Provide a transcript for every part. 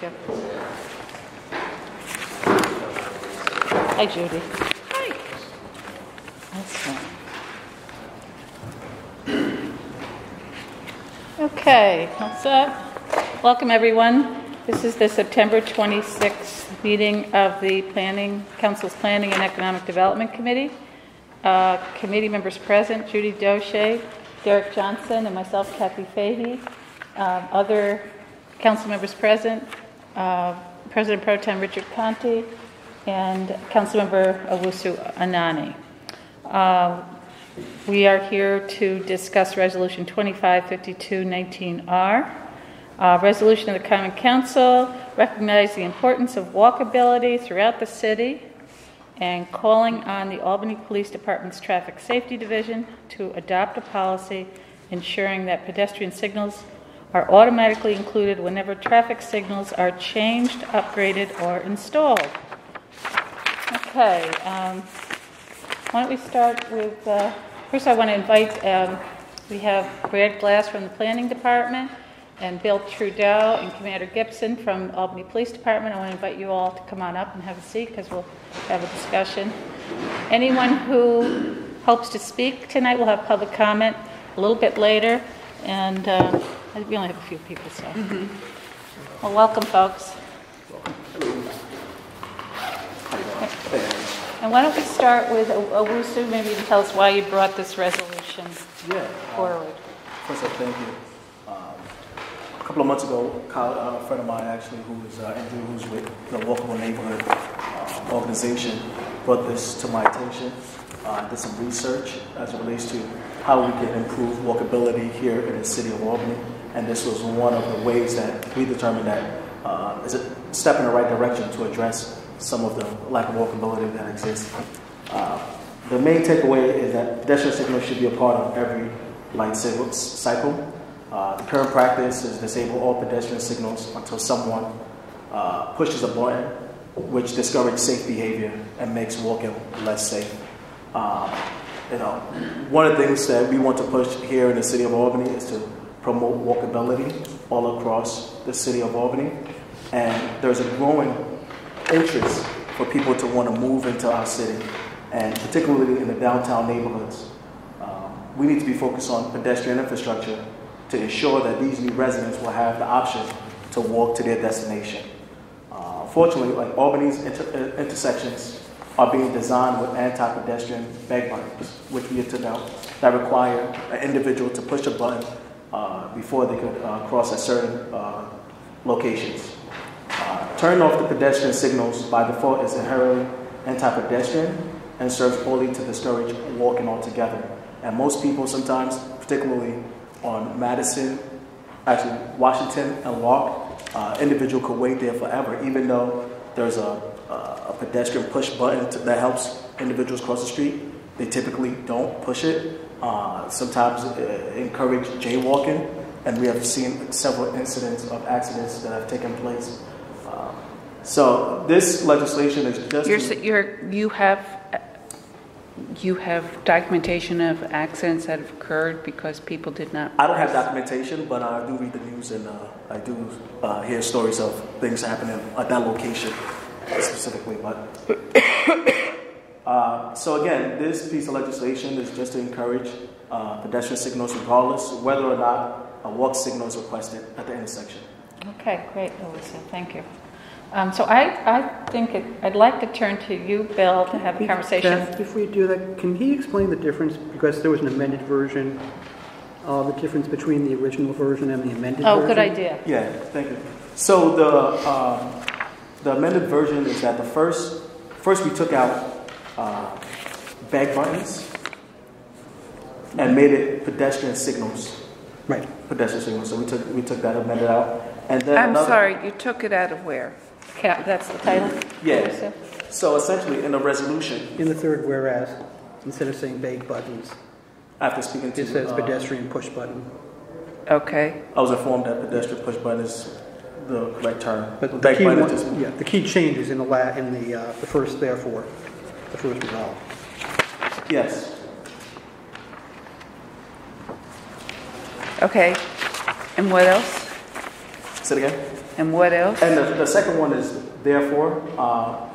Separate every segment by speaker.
Speaker 1: Thank you. Hi, Judy. Hi. Excellent. Okay, all set. Welcome, everyone. This is the September 26th meeting of the Council's Planning and Economic Development Committee. Committee members present: Judy Doche, Derek Johnson, and myself, Kathy Fahey. Other council members present: President Pro Tem Richard Conti and Councilmember Owusu Anane. We are here to discuss Resolution 2552-19R. Resolution of the Common Council recognizing the importance of walkability throughout the city and calling on the Albany Police Department's Traffic Safety Division to adopt a policy ensuring that pedestrian signals are automatically included whenever traffic signals are changed, upgraded, or installed. Okay, why don't we start with, first I want to invite, we have Brad Glass from the Planning Department and Bill Trudeau and Commander Gibson from Albany Police Department. I want to invite you all to come on up and have a seat because we'll have a discussion. Anyone who hopes to speak tonight will have public comment a little bit later, and we only have a few people, so. Well, welcome, folks. And why don't we start with Owusu? Maybe you can tell us why you brought this resolution forward.
Speaker 2: First, I thank you. A couple of months ago, a friend of mine actually, Andrew, who's with the Walkable Neighborhood organization, brought this to my attention. I did some research as it relates to how we can improve walkability here in the city of Albany, and this was one of the ways that we determined that is a step in the right direction to address some of the lack of walkability that exists. The main takeaway is that pedestrian signals should be a part of every light cycle. The current practice is disable all pedestrian signals until someone pushes a button, which discourages safe behavior and makes walking less safe. One of the things that we want to push here in the city of Albany is to promote walkability all across the city of Albany, and there's a growing interest for people to want to move into our city, and particularly in the downtown neighborhoods. We need to be focused on pedestrian infrastructure to ensure that these new residents will have the option to walk to their destination. Fortunately, like Albany's intersections are being designed with anti-pedestrian bag buttons, which we took out, that require an individual to push a button before they could cross at certain locations. Turning off the pedestrian signals by default is inherently anti-pedestrian and serves only to discourage walking altogether. And most people sometimes, particularly on Washington and Walk, individual could wait there forever, even though there's a pedestrian push button that helps individuals cross the street. They typically don't push it. Sometimes encourage jaywalking, and we have seen several incidents of accidents that have taken place. So this legislation is just...
Speaker 3: You have documentation of accidents that have occurred because people did not...
Speaker 2: I don't have documentation, but I do read the news, and I do hear stories of things happening at that location specifically. But so again, this piece of legislation is just to encourage pedestrian signals regardless whether or not a walk signal is requested at the intersection.
Speaker 1: Okay, great, Melissa. Thank you. So I think I'd like to turn to you, Bill, to have a conversation.
Speaker 4: Beth, before you do that, can he explain the difference, because there was an amended version, the difference between the original version and the amended version?
Speaker 1: Oh, good idea.
Speaker 2: Yeah, thank you. So the amended version is that first we took out bag buttons and made it pedestrian signals.
Speaker 4: Right.
Speaker 2: Pedestrian signals. So we took that amended out, and then
Speaker 3: I'm sorry, you took it out of where?
Speaker 1: That's the title?
Speaker 2: Yeah. So essentially, in the resolution,
Speaker 4: in the third whereas, instead of saying bag buttons,
Speaker 2: after speaking to
Speaker 4: it says pedestrian push button.
Speaker 3: Okay.
Speaker 2: I was informed that pedestrian push button is the correct term.
Speaker 4: But the key the key changes in the first therefore, the first resolve.
Speaker 2: Yes.
Speaker 3: Okay. And what else?
Speaker 2: Say it again.
Speaker 3: And what else?
Speaker 2: And the second one is therefore,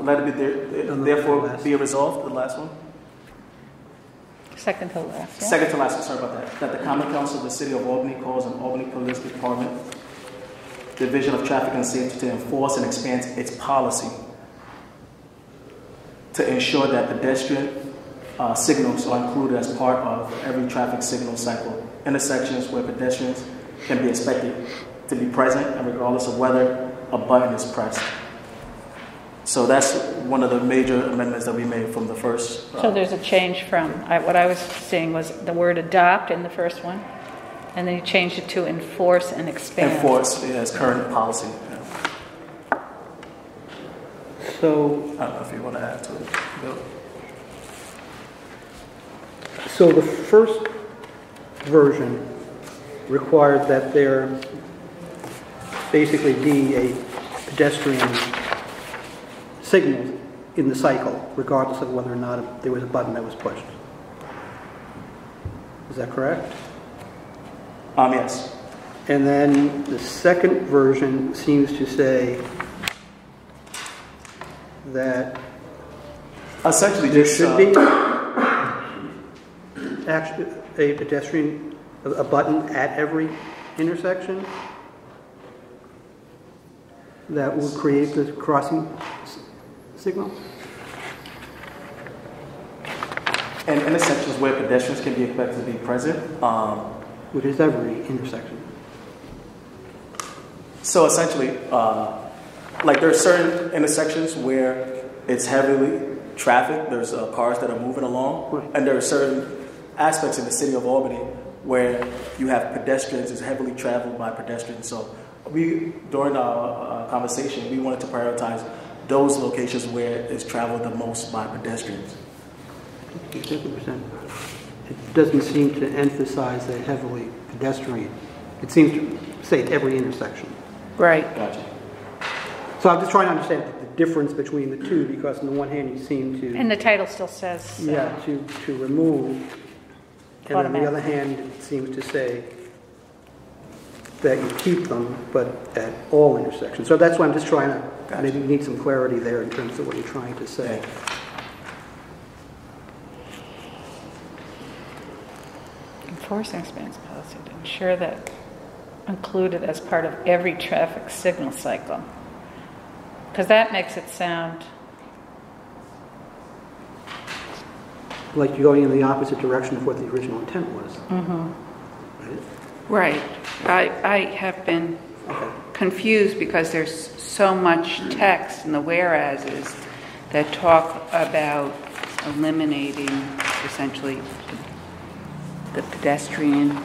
Speaker 2: let it be therefore be resolved, the last one.
Speaker 1: Second to last. Yeah?
Speaker 2: Second to last, sorry about that. That the Common Council of the City of Albany calls on Albany Police Department Division of Traffic and Safety to enforce and expand its policy to ensure that pedestrian signals are included as part of every traffic signal cycle. Intersections where pedestrians can be expected to be present, and regardless of whether a button is pressed. So that's one of the major amendments that we made from the first.
Speaker 1: So there's a change from, what I was seeing was the word adopt in the first one, and then you changed it to enforce and expand.
Speaker 2: Enforce as current policy. Yeah.
Speaker 4: So,
Speaker 2: I don't know if you want to add to it, Bill.
Speaker 4: so the first version required that there basically be a pedestrian signal in the cycle, regardless of whether or not there was a button that was pushed. Is that correct?
Speaker 2: Yes.
Speaker 4: And then the second version seems to say that
Speaker 2: Essentially,
Speaker 4: there
Speaker 2: just
Speaker 4: should be actually a pedestrian, a button at every intersection that would create the crossing signal.
Speaker 2: and intersections where pedestrians can be expected to be present.
Speaker 4: Which is every intersection.
Speaker 2: So essentially, like there are certain intersections where it's heavily trafficked. There's cars that are moving along,
Speaker 4: Right.
Speaker 2: and there are certain aspects in the city of Albany where you have pedestrians. It's heavily traveled by pedestrians. So during our conversation, we wanted to prioritize those locations where it's traveled the most by pedestrians.
Speaker 4: 50%. It doesn't seem to emphasize that heavily pedestrian. It seems to say at every intersection.
Speaker 3: Right.
Speaker 2: Gotcha.
Speaker 4: So I'm just trying to understand the difference between the two, because on the one hand you seem to
Speaker 1: And the title still says.
Speaker 4: to remove, and on the
Speaker 1: Automatic.
Speaker 4: other hand it seems to say that you keep them, but at all intersections. So that's why I'm just trying to maybe need some clarity there in terms of what you're trying to say.
Speaker 2: Yeah.
Speaker 1: Enforcing expands policy to ensure that included as part of every traffic signal cycle. Because that makes it sound,
Speaker 4: Like you're going in the opposite direction of what the original intent was. Right?
Speaker 3: Right. I have been confused because there's so much text in the whereases that talk about eliminating essentially the pedestrian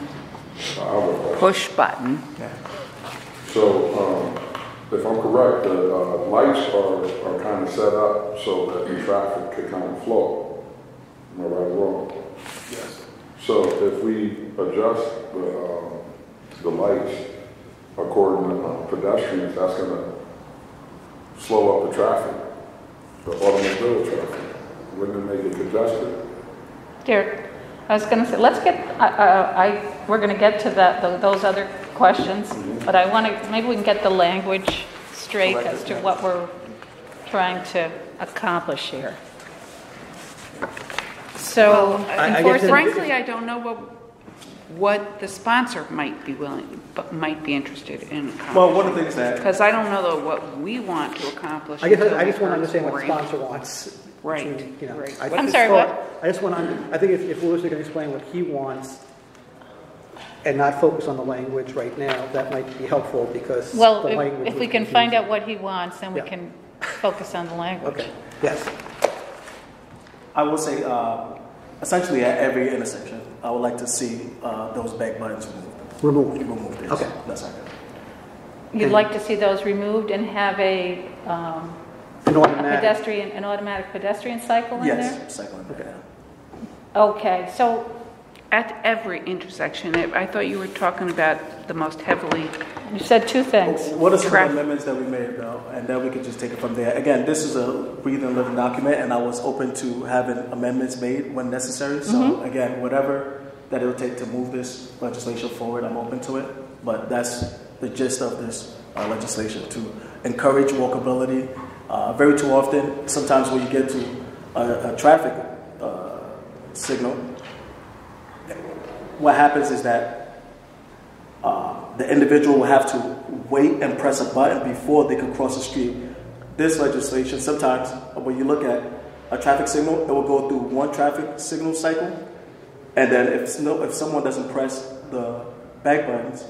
Speaker 3: push button.
Speaker 5: So, if I'm correct, the lights are kind of set up so that the traffic could kind of flow. Am I right or wrong?
Speaker 2: Yes.
Speaker 5: So if we adjust the lights according to pedestrians, that's going to slow up the traffic, the automobile traffic. Wouldn't it make it congested?
Speaker 1: Derek, I was going to say, let's get, we're going to get to those other questions, but I want to, maybe we can get the language straight as to what we're trying to accomplish here. So,
Speaker 3: Frankly, I don't know what the sponsor might be interested in.
Speaker 2: Well, one of the things that
Speaker 3: Because I don't know what we want to accomplish.
Speaker 4: I guess
Speaker 3: until
Speaker 4: I just
Speaker 3: we
Speaker 4: want to understand what the
Speaker 3: explore
Speaker 4: sponsor wants.
Speaker 3: Right,
Speaker 4: Between,
Speaker 3: right.
Speaker 1: I'm sorry, what?
Speaker 4: I just want to, I think if Louis can explain what he wants and not focus on the language right now, that might be helpful because
Speaker 1: well,
Speaker 4: the language
Speaker 1: if we
Speaker 4: was
Speaker 1: can find
Speaker 4: confusing.
Speaker 1: out what he wants, then we
Speaker 4: Yeah.
Speaker 1: can focus on the language.
Speaker 4: Okay, yes.
Speaker 2: I will say, essentially at every intersection, I would like to see those back buttons removed.
Speaker 4: Removed.
Speaker 2: Yes.
Speaker 4: Okay.
Speaker 2: That's right.
Speaker 1: You'd like to see those removed and have an automatic pedestrian cycle in there?
Speaker 2: Yes, cycling.
Speaker 4: Okay.
Speaker 1: Okay, so
Speaker 3: At every intersection, I thought you were talking about the most heavily.
Speaker 1: you said two things.
Speaker 2: What are some of
Speaker 3: Correct.
Speaker 2: the amendments that we made, though? And then we could just take it from there. Again, this is a breathing, living document, and I was open to having amendments made when necessary. So, again, whatever that it would take to move this legislation forward, I'm open to it. But that's the gist of this legislation to encourage walkability. Very too often, sometimes when you get to a traffic signal, what happens is that the individual will have to wait and press a button before they can cross the street. This legislation, sometimes when you look at a traffic signal, it will go through one traffic signal cycle, and then if someone doesn't press the back buttons,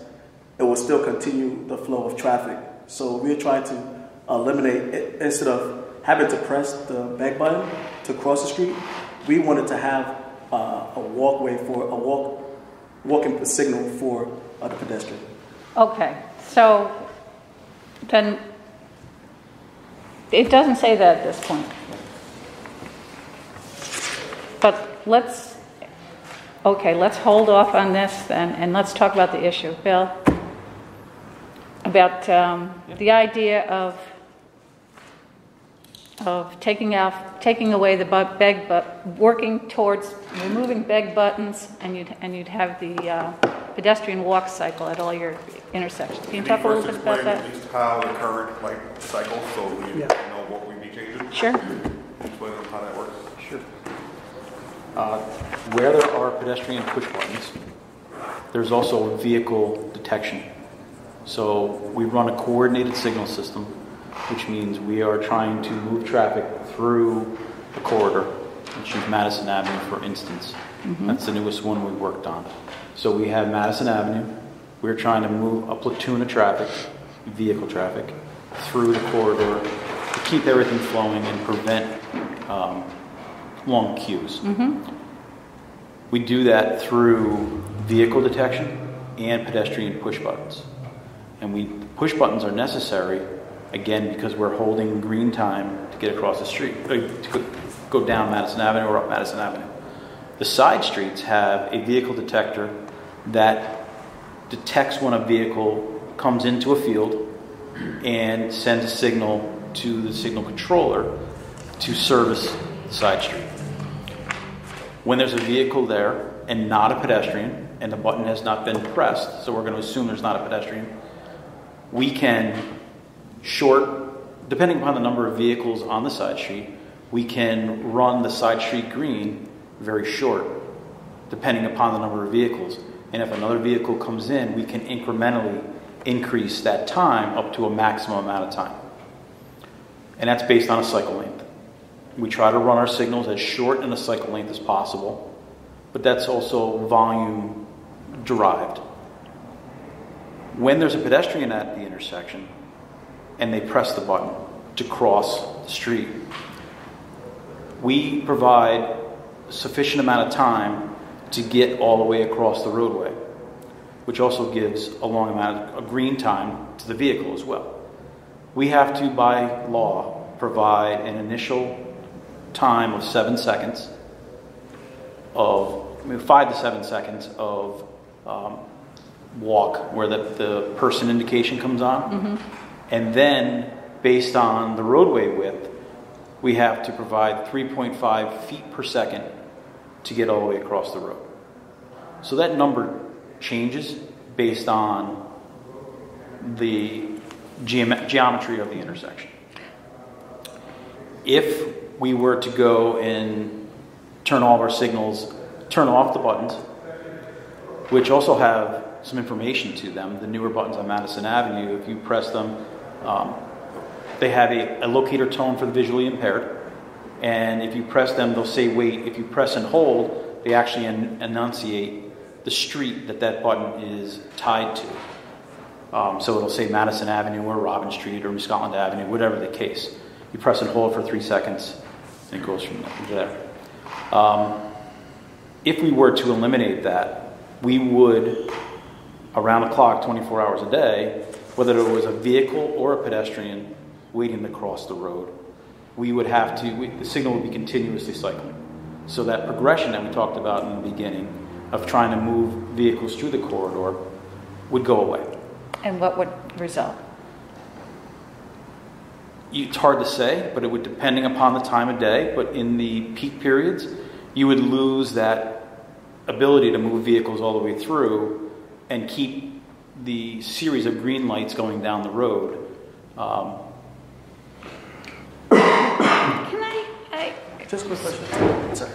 Speaker 2: it will still continue the flow of traffic. So we're trying to eliminate it. Instead of having to press the back button to cross the street, we wanted to have a walkway for a walking signal for the pedestrian.
Speaker 1: Okay, so then it doesn't say that at this point. But let's hold off on this then, and let's talk about the issue. Bill, about the idea of taking away the working towards removing beg buttons, and you'd have the pedestrian walk cycle at all your intersections. Can you talk a little bit about that?
Speaker 5: At least how the current cycle, so we know what we'd be changing.
Speaker 1: Sure.
Speaker 5: Explain them how that works.
Speaker 6: Sure. Where there are pedestrian push buttons, there's also vehicle detection. So we run a coordinated signal system, which means we are trying to move traffic through the corridor, which is Madison Avenue, for instance. Mm-hmm. That's the newest one we worked on. So we have Madison Avenue. We're trying to move a platoon of traffic, vehicle traffic, through the corridor to keep everything flowing and prevent long queues. Mm-hmm. We do that through vehicle detection and pedestrian push buttons. And push buttons are necessary, again, because we're holding green time to get across the street, to go down Madison Avenue or up Madison Avenue. The side streets have a vehicle detector that detects when a vehicle comes into a field and sends a signal to the signal controller to service the side street. When there's a vehicle there and not a pedestrian, and the button has not been pressed, so we're going to assume there's not a pedestrian, we can depending upon the number of vehicles on the side street, we can run the side street green very short, depending upon the number of vehicles. And if another vehicle comes in, we can incrementally increase that time up to a maximum amount of time. And that's based on a cycle length. We try to run our signals as short in a cycle length as possible, but that's also volume derived. When there's a pedestrian at the intersection and they press the button to cross the street, we provide a sufficient amount of time to get all the way across the roadway, which also gives a long amount of green time to the vehicle as well. We have to, by law, provide an initial time of 7 seconds 5 to 7 seconds of walk where the person indication comes on. Mm-hmm. And then, based on the roadway width, we have to provide 3.5 feet per second to get all the way across the road. So that number changes based on the geometry of the intersection. If we were to go and turn all of our signals, turn off the buttons, which also have some information to them, the newer buttons on Madison Avenue, if you press them, they have a locator tone for the visually impaired. And if you press them, they'll say wait. If you press and hold, they actually enunciate the street that button is tied to. So it'll say Madison Avenue or Robin Street or Scotland Avenue, whatever the case. You press and hold for 3 seconds, and it goes from there. If we were to eliminate that, we would, around the clock, 24 hours a day, whether it was a vehicle or a pedestrian waiting to cross the road, we would have to, the signal would be continuously cycling. So that progression that we talked about in the beginning of trying to move vehicles through the corridor would go away.
Speaker 1: And what would result?
Speaker 6: It's hard to say, but it would, depending upon the time of day, but in the peak periods, you would lose that ability to move vehicles all the way through and keep the series of green lights going down the road.
Speaker 3: Can I
Speaker 2: Just a quick question. Sorry.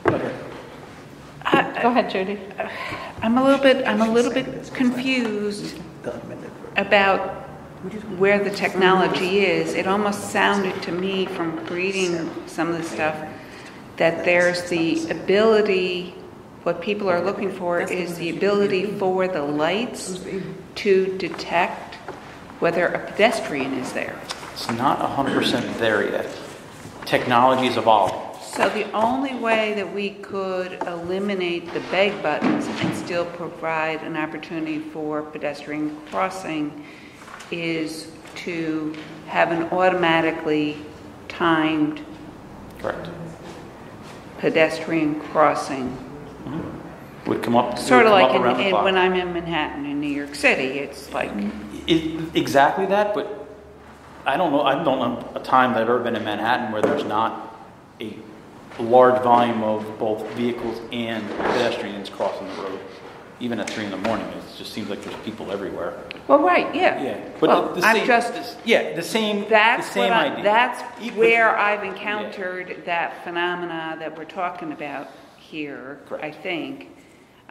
Speaker 2: Okay.
Speaker 1: Go ahead, Judy.
Speaker 3: I'm a little bit confused about where the technology is. It almost sounded to me from reading some of the stuff that there's the ability, what people are looking for is the ability for the lights to detect whether a pedestrian is there.
Speaker 6: It's not 100% there yet. Technology is evolving.
Speaker 3: So the only way that we could eliminate the beg buttons and still provide an opportunity for pedestrian crossing is to have an automatically timed
Speaker 6: Correct.
Speaker 3: pedestrian crossing.
Speaker 6: Would come up.
Speaker 3: Sort of
Speaker 6: would
Speaker 3: like
Speaker 6: come up around the clock.
Speaker 3: when I'm in Manhattan in New York City, it's like...
Speaker 6: Exactly that, but I don't know a time that I've ever been in Manhattan where there's not a large volume of both vehicles and pedestrians crossing the road. Even at 3 in the morning, it just seems like there's people everywhere.
Speaker 3: Well, right, yeah.
Speaker 6: Yeah, but
Speaker 3: well,
Speaker 6: the same, the same idea.
Speaker 3: That's where I've encountered that phenomena that we're talking about here,
Speaker 6: Correct.
Speaker 3: I think.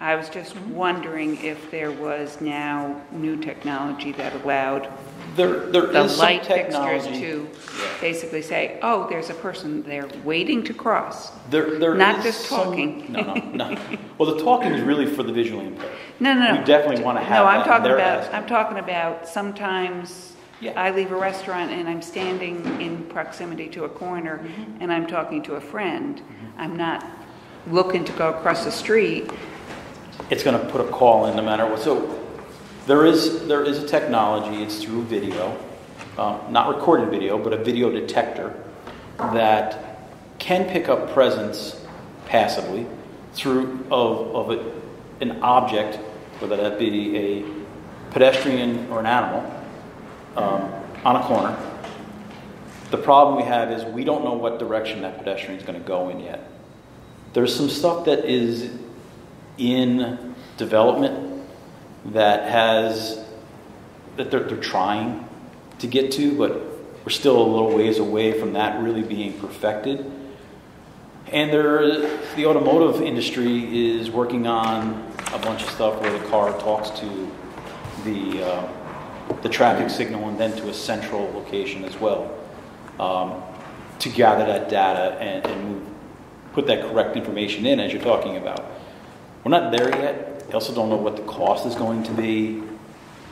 Speaker 3: I was just wondering if there was now new technology that allowed
Speaker 6: there
Speaker 3: the
Speaker 6: is
Speaker 3: light
Speaker 6: some
Speaker 3: fixtures
Speaker 6: technology.
Speaker 3: to basically say, oh, there's a person there waiting to cross.
Speaker 6: There
Speaker 3: Not
Speaker 6: is
Speaker 3: just talking.
Speaker 6: No. Well, the talking is really for the visually impaired.
Speaker 3: No.
Speaker 6: We definitely want to have
Speaker 3: I'm
Speaker 6: that.
Speaker 3: talking about sometimes
Speaker 6: Yeah.
Speaker 3: I leave a restaurant and I'm standing in proximity to a corner and I'm talking to a friend. I'm not looking to go across the street.
Speaker 6: It's going to put a call in no matter what. So there is a technology. It's through video, not recorded video, but a video detector that can pick up presence passively through of an object, whether that be a pedestrian or an animal, on a corner. The problem we have is we don't know what direction that pedestrian is going to go in yet. There's some stuff that is in development that they're trying to get to, but we're still a little ways away from that really being perfected. And the automotive industry is working on a bunch of stuff where the car talks to the traffic signal and then to a central location as well, to gather that data and put that correct information in as you're talking about. We're not there yet. I also don't know what the cost is going to be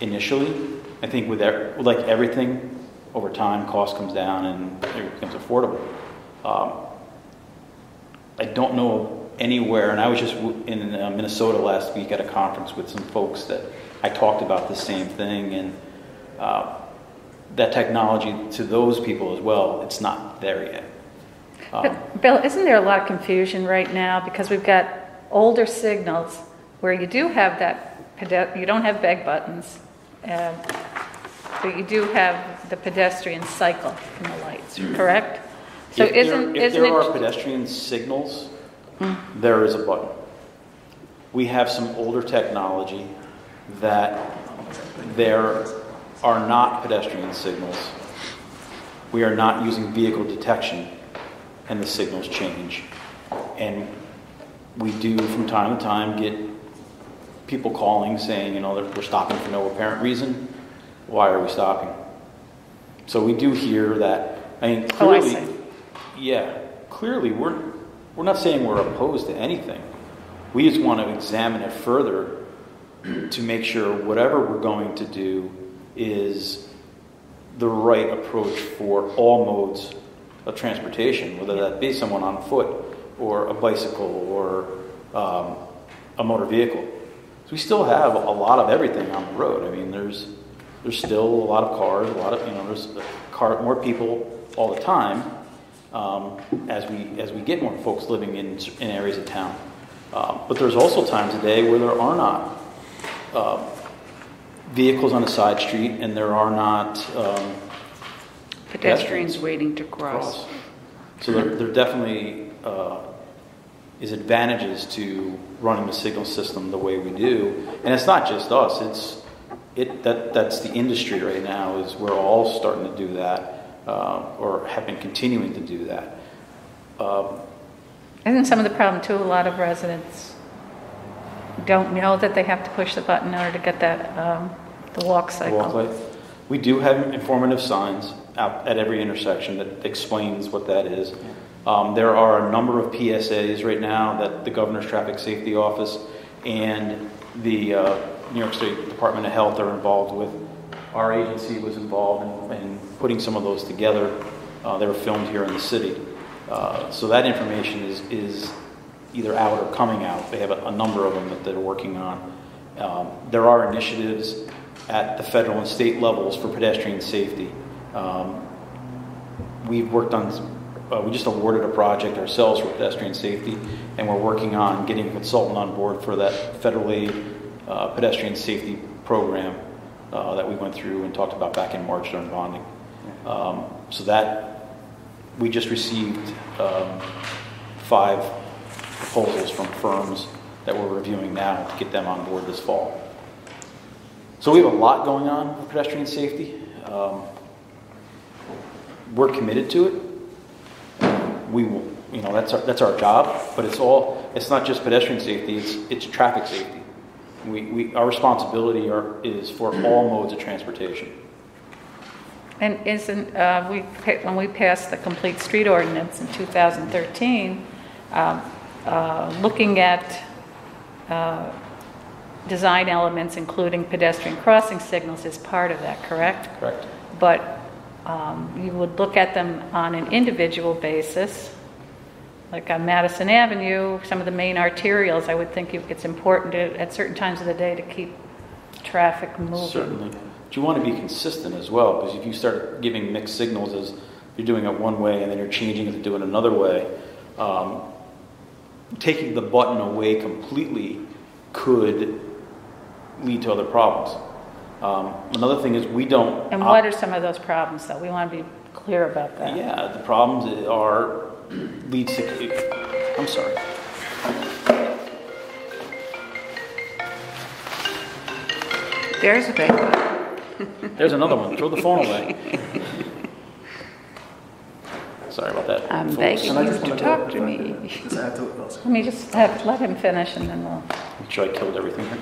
Speaker 6: initially. I think with like everything, over time, cost comes down and it becomes affordable. I don't know anywhere, and I was just in Minnesota last week at a conference with some folks that I talked about the same thing, and that technology to those people as well, it's not there yet.
Speaker 1: But Bill, isn't there a lot of confusion right now because we've got older signals where you do have that, you don't have beg buttons, but you do have the pedestrian cycle in the lights, correct? So
Speaker 6: if there are pedestrian signals, there is a button. We have some older technology that there are not pedestrian signals. We are not using vehicle detection, and the signals change. And we do, from time to time, get people calling saying, we're stopping for no apparent reason. Why are we stopping? So we do hear that. I mean, clearly, clearly we're not saying we're opposed to anything. We just want to examine it further to make sure whatever we're going to do is the right approach for all modes of transportation, whether that be someone on foot or a bicycle or a motor vehicle. So we still have a lot of everything on the road. I mean, there's still a lot of cars, there's more people all the time as we get more folks living in areas of town. But there's also times a day where there are not vehicles on a side street and there are not
Speaker 3: pedestrians waiting to cross.
Speaker 6: So there definitely is advantages to running the signal system the way we do. And it's not just us, that's the industry right now, is we're all starting to do that, or have been continuing to do that.
Speaker 1: Isn't some of the problem too, a lot of residents don't know that they have to push the button in order to get that, the walk cycle?
Speaker 6: Walkway. We do have informative signs out at every intersection that explains what that is. There are a number of PSAs right now that the Governor's Traffic Safety Office and the New York State Department of Health are involved with. Our agency was involved in putting some of those together. They were filmed here in the city. So that information is either out or coming out. They have a number of them that they're working on. There are initiatives at the federal and state levels for pedestrian safety. We've worked on, we just awarded a project ourselves for pedestrian safety, and we're working on getting a consultant on board for that federal aid pedestrian safety program that we went through and talked about back in March during bonding. So that we just received 5 proposals from firms that we're reviewing now to get them on board this fall. So we have a lot going on with pedestrian safety. We're committed to it. We will, that's our job. But it's not just pedestrian safety. It's traffic safety. Our responsibility is for all modes of transportation.
Speaker 1: And when we passed the complete street ordinance in 2013, looking at design elements, including pedestrian crossing signals, is part of that, correct?
Speaker 6: Correct.
Speaker 1: But you would look at them on an individual basis. Like on Madison Avenue, some of the main arterials, I would think it's important at certain times of the day to keep traffic moving.
Speaker 6: Certainly. But you want to be consistent as well, because if you start giving mixed signals as you're doing it one way and then you're changing it to do it another way, taking the button away completely could lead to other problems. Another thing is we don't...
Speaker 1: And what are some of those problems, though? We want to be clear about that.
Speaker 6: Yeah, the problems are... leads to... I'm sorry.
Speaker 3: There's a big one.
Speaker 6: There's another one. Throw the phone away. Sorry about that.
Speaker 3: I'm
Speaker 6: folks.
Speaker 3: begging you to talk to me.
Speaker 1: Let me just let him finish and then we'll...
Speaker 6: Make sure I killed everything here.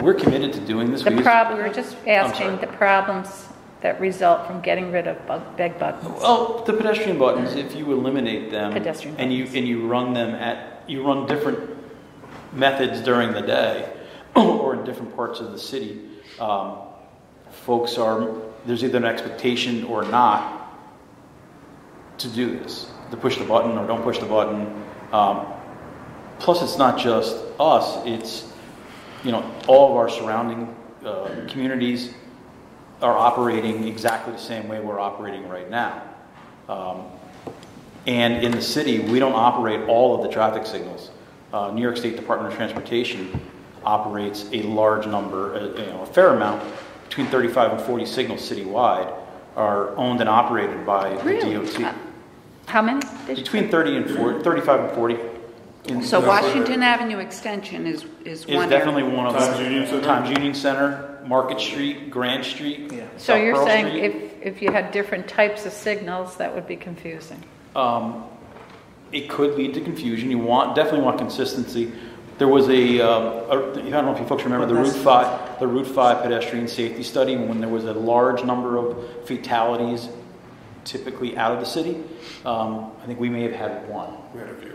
Speaker 6: We're committed to doing this.
Speaker 1: We were just asking the problems that result from getting rid of big buttons.
Speaker 6: Well, the pedestrian buttons, if you eliminate them and
Speaker 1: buttons.
Speaker 6: you run different methods during the day or in different parts of the city, there's either an expectation or not to do this, to push the button or don't push the button. Plus, it's not just us; it's all of our surrounding communities are operating exactly the same way we're operating right now. And in the city, we don't operate all of the traffic signals. New York State Department of Transportation operates a large number, a fair amount, between 35 and 40 signals citywide are owned and operated by the DOT.
Speaker 1: How many?
Speaker 6: Between 35 and 40.
Speaker 3: So Washington Avenue Extension is one.
Speaker 6: Is definitely one of them.
Speaker 5: Times
Speaker 6: Times Union Center, Market Street, Grand Street. Yeah.
Speaker 1: So you're saying if you had different types of signals, that would be confusing.
Speaker 6: It could lead to confusion. You definitely want consistency. There was I don't know if you folks remember the Route 5 pedestrian safety study when there was a large number of fatalities, typically out of the city. I think we may have had one.
Speaker 5: We had a few.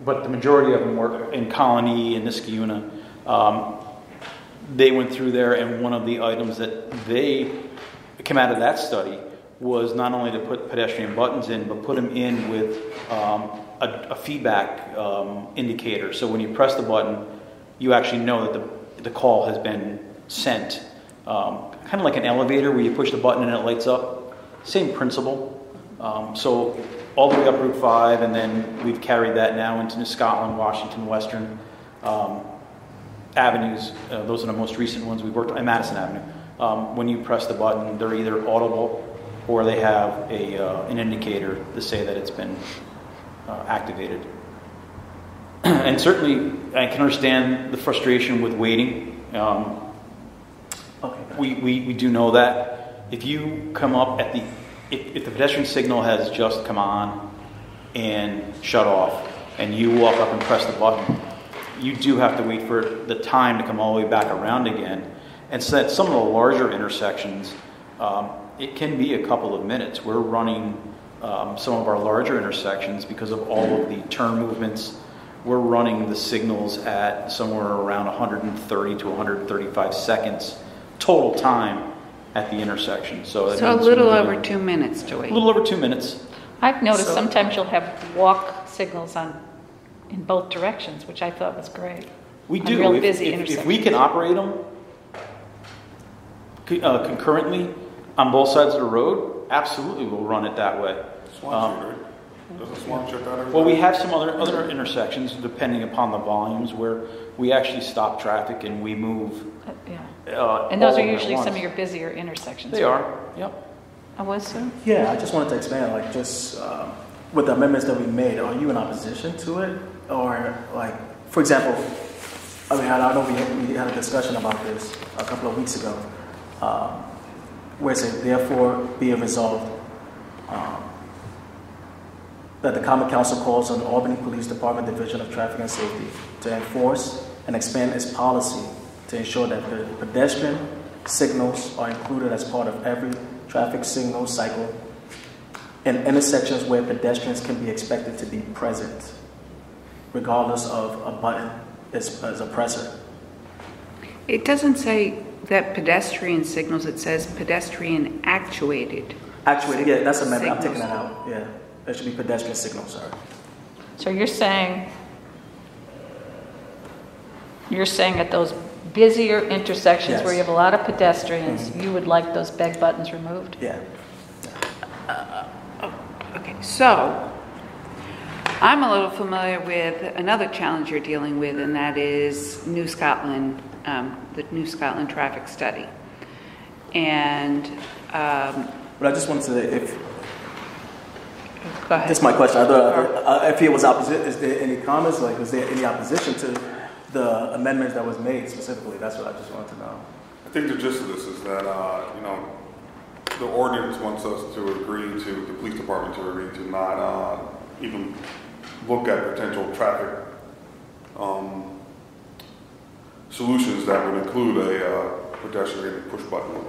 Speaker 6: But the majority of them were in Colony and Niskayuna. They went through there, and one of the items that they came out of that study was not only to put pedestrian buttons in, but put them in with a feedback indicator. So when you press the button, you actually know that the call has been sent. Kind of like an elevator where you push the button and it lights up. Same principle. So all the way up Route 5, and then we've carried that now into New Scotland, Washington, Western avenues. Those are the most recent ones we've worked on, and Madison Avenue. When you press the button, they're either audible or they have an indicator to say that it's been activated. And certainly, I can understand the frustration with waiting. We do know that if you come up at if the pedestrian signal has just come on and shut off, and you walk up and press the button, you do have to wait for the time to come all the way back around again. And so at some of the larger intersections, it can be a couple of minutes. We're running some of our larger intersections because of all of the turn movements. We're running the signals at somewhere around 130 to 135 seconds total time at the intersection. So
Speaker 3: a little over 2 minutes to wait.
Speaker 6: A little over 2 minutes.
Speaker 1: I've noticed sometimes you'll have walk signals in both directions, which I thought was great.
Speaker 6: We
Speaker 1: on
Speaker 6: do.
Speaker 1: Real busy intersections.
Speaker 6: If we can operate them concurrently on both sides of the road, absolutely we'll run it that way.
Speaker 5: Swan Street, right? Doesn't Swan shut down every
Speaker 6: Well, we
Speaker 5: time?
Speaker 6: have some other intersections, depending upon the volumes, where we actually stop traffic and we move.
Speaker 1: And those
Speaker 6: all
Speaker 1: are
Speaker 6: at
Speaker 1: usually
Speaker 6: once.
Speaker 1: some of your busier intersections.
Speaker 6: They are. Yep.
Speaker 1: I was so.
Speaker 2: Yeah, I just wanted to expand, like, just with the amendments that we made, are you in opposition to it? Or, like, for example, I mean, I know we had a discussion about this a couple of weeks ago, where it said, therefore, be it resolved that the Common Council calls on the Albany Police Department Division of Traffic and Safety to enforce and expand its policy to ensure that the pedestrian signals are included as part of every traffic signal cycle in intersections where pedestrians can be expected to be present, regardless of a button as a pressor.
Speaker 3: It doesn't say that pedestrian signals, it says pedestrian actuated.
Speaker 2: Actually, yeah, that's amendment. I'm taking
Speaker 3: Signals.
Speaker 2: that out. Yeah, it should be pedestrian signals. Sorry.
Speaker 1: So you're saying at those busier intersections
Speaker 2: Yes.
Speaker 1: where you have a lot of pedestrians, you would like those beg buttons removed?
Speaker 2: Yeah.
Speaker 3: Okay, so I'm a little familiar with another challenge you're dealing with, and that is New Scotland, the New Scotland traffic study. And
Speaker 2: But I just wanted to, if
Speaker 3: go ahead.
Speaker 2: this is my question, if it was opposite, is there any comments? Like, was there any opposition to the amendments that was made specifically? That's what I just wanted to know.
Speaker 5: I think the gist of this is that, the ordinance wants us to agree to, the police department to agree to not even look at potential traffic solutions that would include a pedestrian push button. And,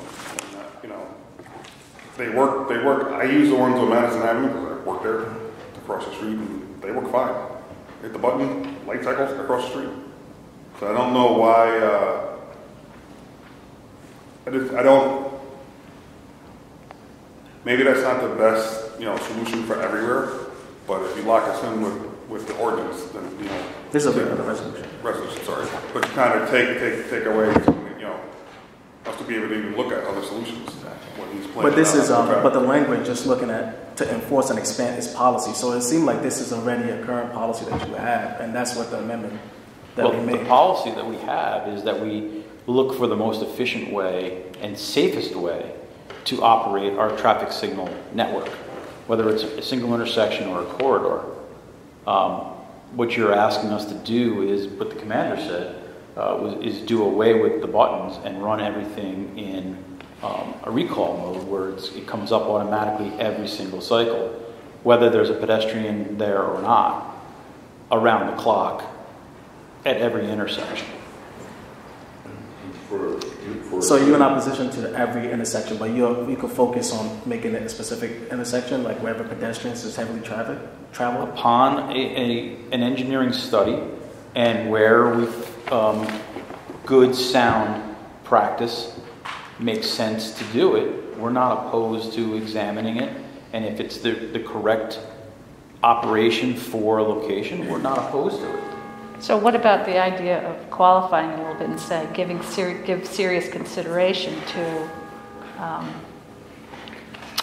Speaker 5: they work. I use the ones on Madison Avenue because I work there across the street, and they work fine. Hit the button, light cycles across the street. So I don't know why. I don't. Maybe that's not the best, solution for everywhere. But if you lock us in with the ordinance, then
Speaker 2: This is a resolution.
Speaker 5: Resolution, sorry. But kind of take away, us to be able to even look at other solutions. When he's playing
Speaker 2: But this
Speaker 5: out
Speaker 2: is,
Speaker 5: on the
Speaker 2: but the
Speaker 5: traffic.
Speaker 2: language just looking at to enforce and expand its policy. So it seemed like this is already a current policy that you have, and that's what the amendment that we
Speaker 6: Well,
Speaker 2: made.
Speaker 6: the policy that we have is that we look for the most efficient way and safest way to operate our traffic signal network, whether it's a single intersection or a corridor. What you're asking us to do is, what the commander said, is do away with the buttons and run everything in a recall mode where it comes up automatically every single cycle, whether there's a pedestrian there or not, around the clock at every intersection.
Speaker 5: So
Speaker 2: you're in opposition to every intersection, but you could focus on making it a specific intersection, like wherever pedestrians is heavily traveled.
Speaker 6: Upon an engineering study and where with good sound practice makes sense to do it, we're not opposed to examining it. And if it's the correct operation for a location, we're not opposed to it.
Speaker 1: So what about the idea of qualifying a little bit and say give serious consideration to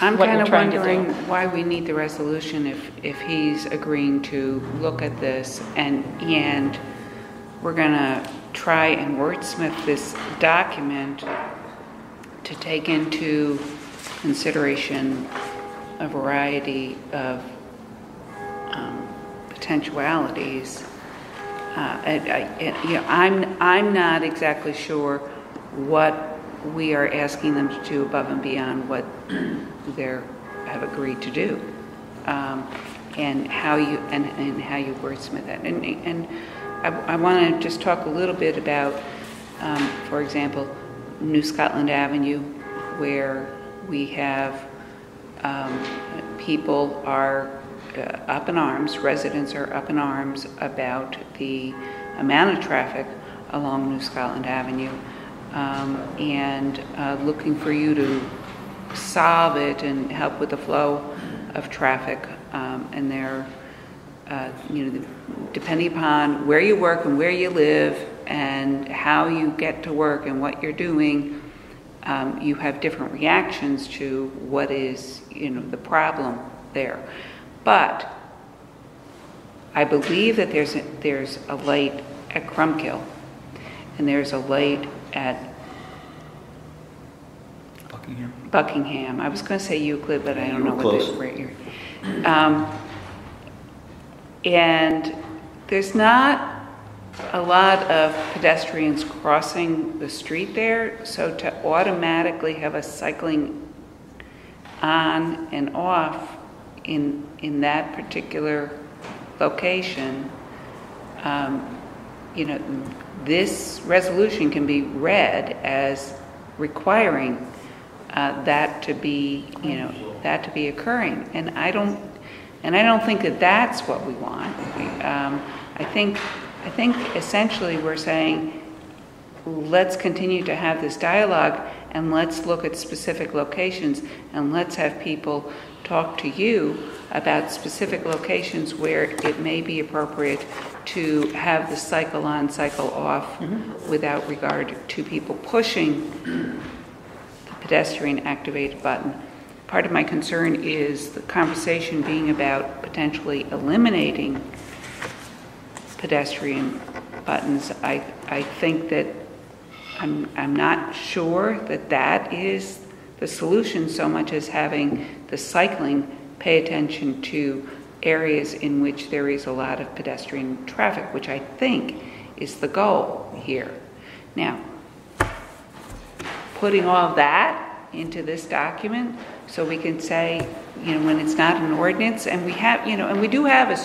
Speaker 3: I'm
Speaker 1: what
Speaker 3: kind
Speaker 1: you're
Speaker 3: of
Speaker 1: trying to
Speaker 3: wondering
Speaker 1: do?
Speaker 3: why we need the resolution if he's agreeing to look at this and we're going to try and wordsmith this document to take into consideration a variety of potentialities. I'm not exactly sure what we are asking them to do above and beyond what they have agreed to do, and how you wordsmith that. And I want to just talk a little bit about, for example, New Scotland Avenue, where we have people are up in arms, residents are up in arms about the amount of traffic along New Scotland Avenue, and looking for you to solve it and help with the flow of traffic. And they're, depending upon where you work and where you live and how you get to work and what you're doing, you have different reactions to what is, the problem there. But I believe that there's a light at Crumbkill, and there's a light at Buckingham. I was going to say Euclid, but I don't know where you're. And there's not a lot of pedestrians crossing the street there, so to automatically have a cycling on and off in that particular location, this resolution can be read as requiring that to be occurring, and I don't think that that's what we want. I think essentially we're saying, let's continue to have this dialogue, and let's look at specific locations, and let's have people talk to you about specific locations where it may be appropriate to have the cycle on, cycle off, without regard to people pushing the pedestrian activated button. Part of my concern is the conversation being about potentially eliminating pedestrian buttons. I think that I'm not sure that is the solution so much as having the cycling pay attention to areas in which there is a lot of pedestrian traffic, which I think is the goal here. Now, putting all that into this document so we can say, when it's not an ordinance, and we have, and we do have a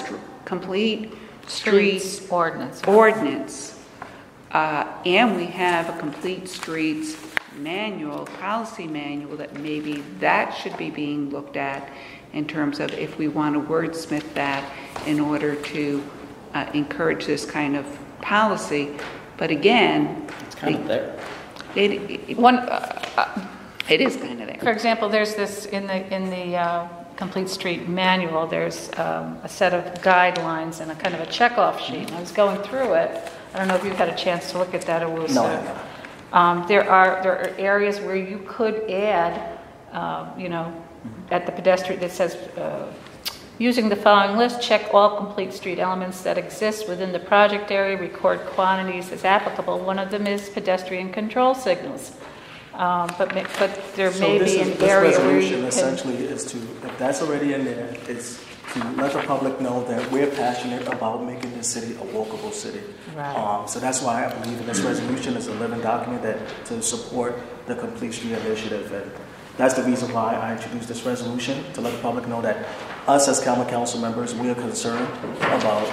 Speaker 3: complete streets ordinance, and we have a complete streets manual, policy manual, that maybe that should be being looked at in terms of if we want to wordsmith that in order to encourage this kind of policy. But again,
Speaker 6: it's kind of there.
Speaker 3: It is kind of there.
Speaker 1: For example, there's this in the Complete Street Manual. There's a set of guidelines and a kind of a checkoff sheet. And I was going through it. I don't know if you've had a chance to look at that. It was there are areas where you could add, at the pedestrian that says, using the following list, check all complete street elements that exist within the project area, record quantities as applicable. One of them is pedestrian control signals. But there may be an area where you can...
Speaker 2: essentially is to, if that's already in there, it's to let the public know that we're passionate about making this city a walkable city.
Speaker 1: Right.
Speaker 2: So that's why I believe in this resolution is a living document to support the Complete Street Initiative. And that's the reason why I introduced this resolution, to let the public know that us as Common Council members, we are concerned about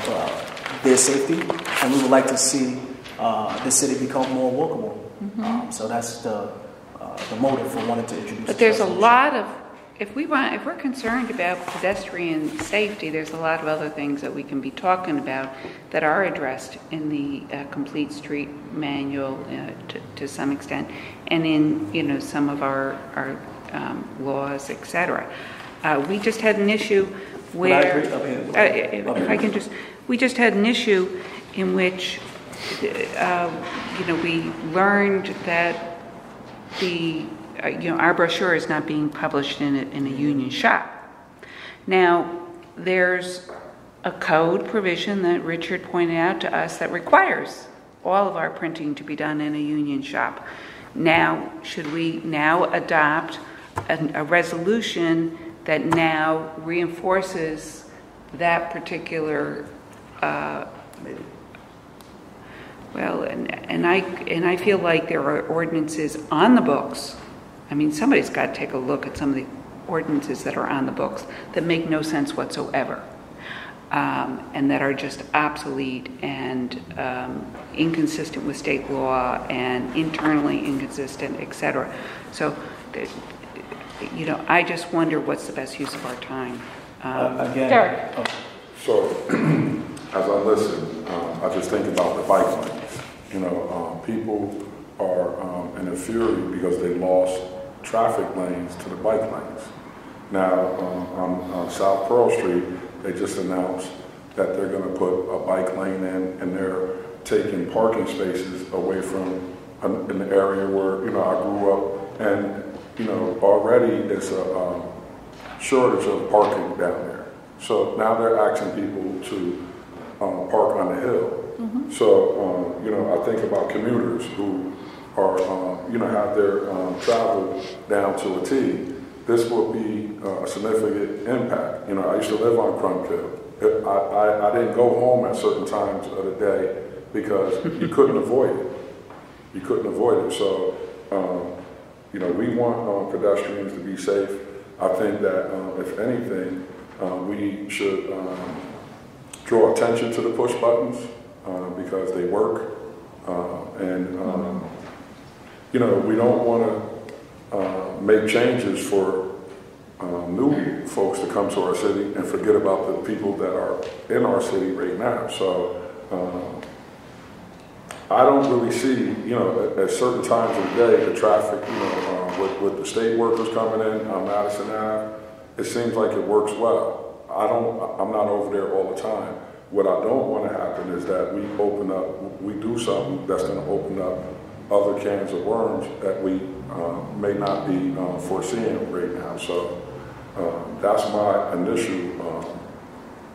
Speaker 2: their safety, and we would like to see the city become more walkable. So that's the motive for wanting to introduce.
Speaker 3: But there's a lot of, if we're concerned about pedestrian safety, there's a lot of other things that we can be talking about that are addressed in the Complete Street Manual to some extent, and in some of our laws, etc. We just had an issue where, we just had an issue in which we learned that our brochure is not being published in a union shop. Now, there's a code provision that Richard pointed out to us that requires all of our printing to be done in a union shop. Now, should we now adopt a resolution that now reinforces that particular, well, and I feel like there are ordinances on the books. I mean, somebody's got to take a look at some of the ordinances that are on the books that make no sense whatsoever, and that are just obsolete and inconsistent with state law and internally inconsistent, etc. So, you know, I just wonder what's the best use of our time.
Speaker 2: Again,
Speaker 1: Derek.
Speaker 5: So, as I listen, I just think about the bike lanes. You know, people are in a fury because they lost traffic lanes to the bike lanes. Now, on South Pearl Street, they just announced that they're going to put a bike lane in, and they're taking parking spaces away from in the area where, you know, I grew up, and, you know, already it's a shortage of parking down there. So now they're asking people to park on the hill. Mm-hmm. So, you know, I think about commuters who are, you know, have their travel down to a T. This will be a significant impact. You know, I used to live on Crump Hill. I didn't go home at certain times of the day because you couldn't avoid it. You couldn't avoid it. So, you know, we want pedestrians to be safe. I think that, if anything, we should draw attention to the push buttons because they work. You know, we don't want to make changes for new folks to come to our city and forget about the people that are in our city right now. So I don't really see, you know, at certain times of the day, the traffic, you know, with the state workers coming in on Madison Ave, it seems like it works well. I'm not over there all the time. What I don't want to happen is that we do something that's going to open up other cans of worms that we may not be foreseeing right now. So that's my initial,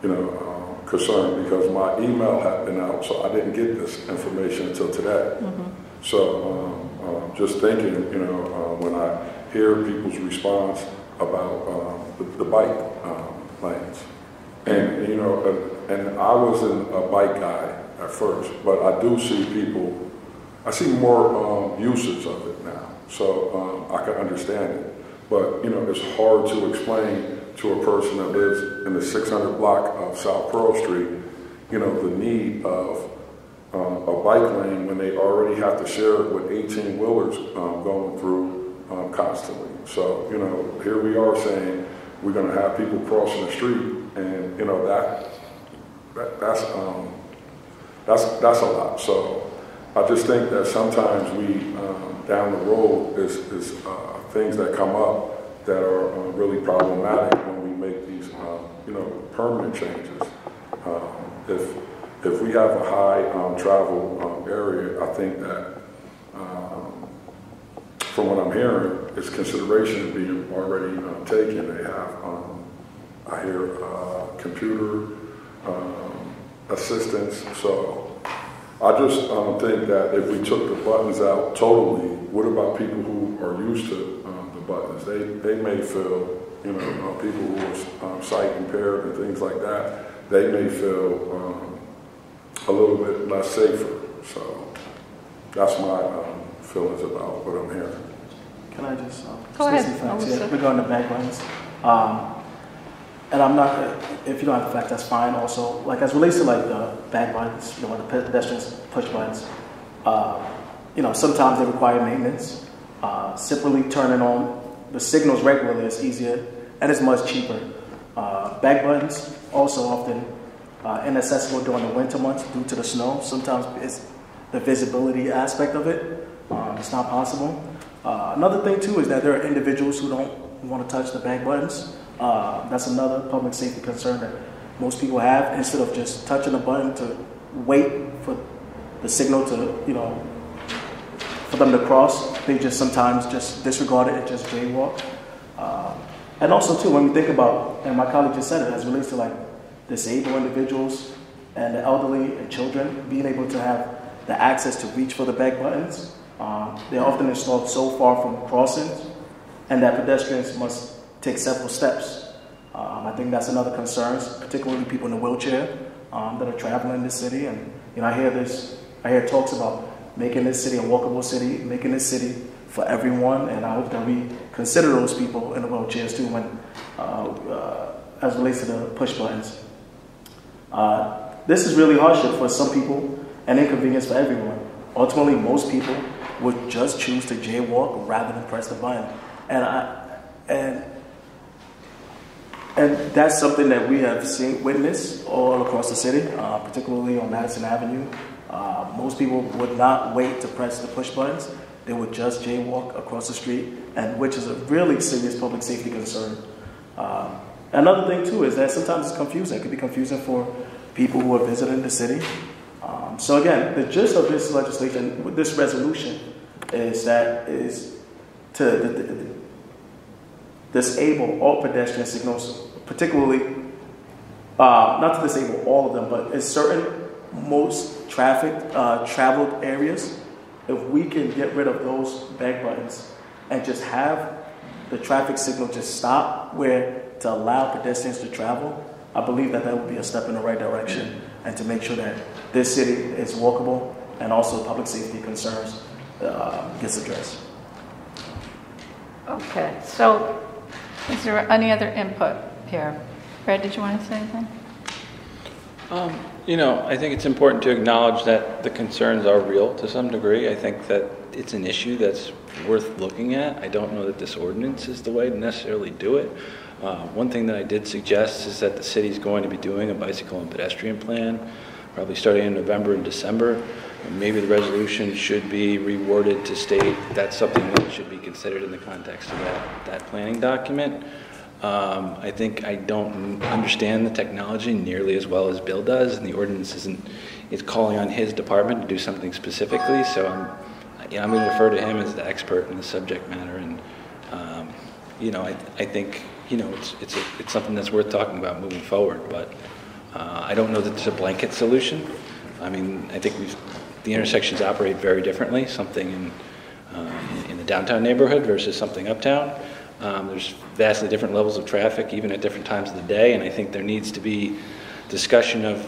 Speaker 5: you know, concern, because my email had been out, so I didn't get this information until today. Mm-hmm. So just thinking, you know, when I hear people's response about the bike lanes, and you know, and I wasn't a bike guy at first, but I do see people. I see more usage of it now, so I can understand it. But you know, it's hard to explain to a person that lives in the 600 block of South Pearl Street, you know, the need of a bike lane when they already have to share it with 18-wheelers going through constantly. So you know, here we are saying we're going to have people crossing the street, and you know that's a lot. So I just think that sometimes we down the road is things that come up that are really problematic when we make these you know, permanent changes. If we have a high travel area, I think that from what I'm hearing, it's consideration being already taken. They have, I hear, computer assistance. So I just think that if we took the buttons out totally, what about people who are used to the buttons? They may feel, you know, people who are sight impaired and things like that, they may feel a little bit less safer. So that's my feelings about what I'm hearing.
Speaker 2: Can I just
Speaker 1: go ahead,
Speaker 2: regarding the bike lanes? And I'm not, if you don't have the facts, that's fine also. Like, as relates to like the back buttons, you know, the pedestrians push buttons, you know, sometimes they require maintenance. Simply turning on the signals regularly is easier and it's much cheaper. Back buttons also often inaccessible during the winter months due to the snow. Sometimes it's the visibility aspect of it. It's not possible. Another thing too is that there are individuals who don't want to touch the back buttons. That's another public safety concern that most people have. Instead of just touching the button to wait for the signal to, you know, for them to cross, they just sometimes just disregard it and just jaywalk. And also too, when we think about, and my colleague just said it, as it relates to like disabled individuals and the elderly and children being able to have the access to reach for the back buttons. They're often installed so far from crossings and that pedestrians must take several steps. I think that's another concern, particularly people in a wheelchair that are traveling in this city. And I hear talks about making this city a walkable city, making this city for everyone. And I hope that we consider those people in the wheelchairs too, when as it relates to the push buttons. This is really hardship for some people and inconvenience for everyone. Ultimately, most people would just choose to jaywalk rather than press the button, and that's something that we have witnessed all across the city, particularly on Madison Avenue. Most people would not wait to press the push buttons. They would just jaywalk across the street, and which is a really serious public safety concern. Another thing, too, is that sometimes it's confusing. It could be confusing for people who are visiting the city. So again, the gist of this legislation, this resolution, is to disable all pedestrian signals, particularly, not to disable all of them, but in certain, most traveled areas, if we can get rid of those bag buttons and just have the traffic signal just stop to allow pedestrians to travel, I believe that would be a step in the right direction, and to make sure that this city is walkable and also public safety concerns gets addressed.
Speaker 1: Okay, so is there any other input here? Brad, did you want to say anything?
Speaker 7: I think it's important to acknowledge that the concerns are real to some degree. I think that it's an issue that's worth looking at. I don't know that this ordinance is the way to necessarily do it. One thing that I did suggest is that the city's going to be doing a bicycle and pedestrian plan, probably starting in November and December. And maybe the resolution should be reworded to state that's something that should be considered in the context of that planning document. I think I don't understand the technology nearly as well as Bill does, and the ordinance is calling on his department to do something specifically. So I'm going to defer to him as the expert in the subject matter, and I think it's something that's worth talking about moving forward. But I don't know that it's a blanket solution. I mean, I think the intersections operate very differently. Something in the downtown neighborhood versus something uptown. There's vastly different levels of traffic, even at different times of the day, and I think there needs to be discussion of,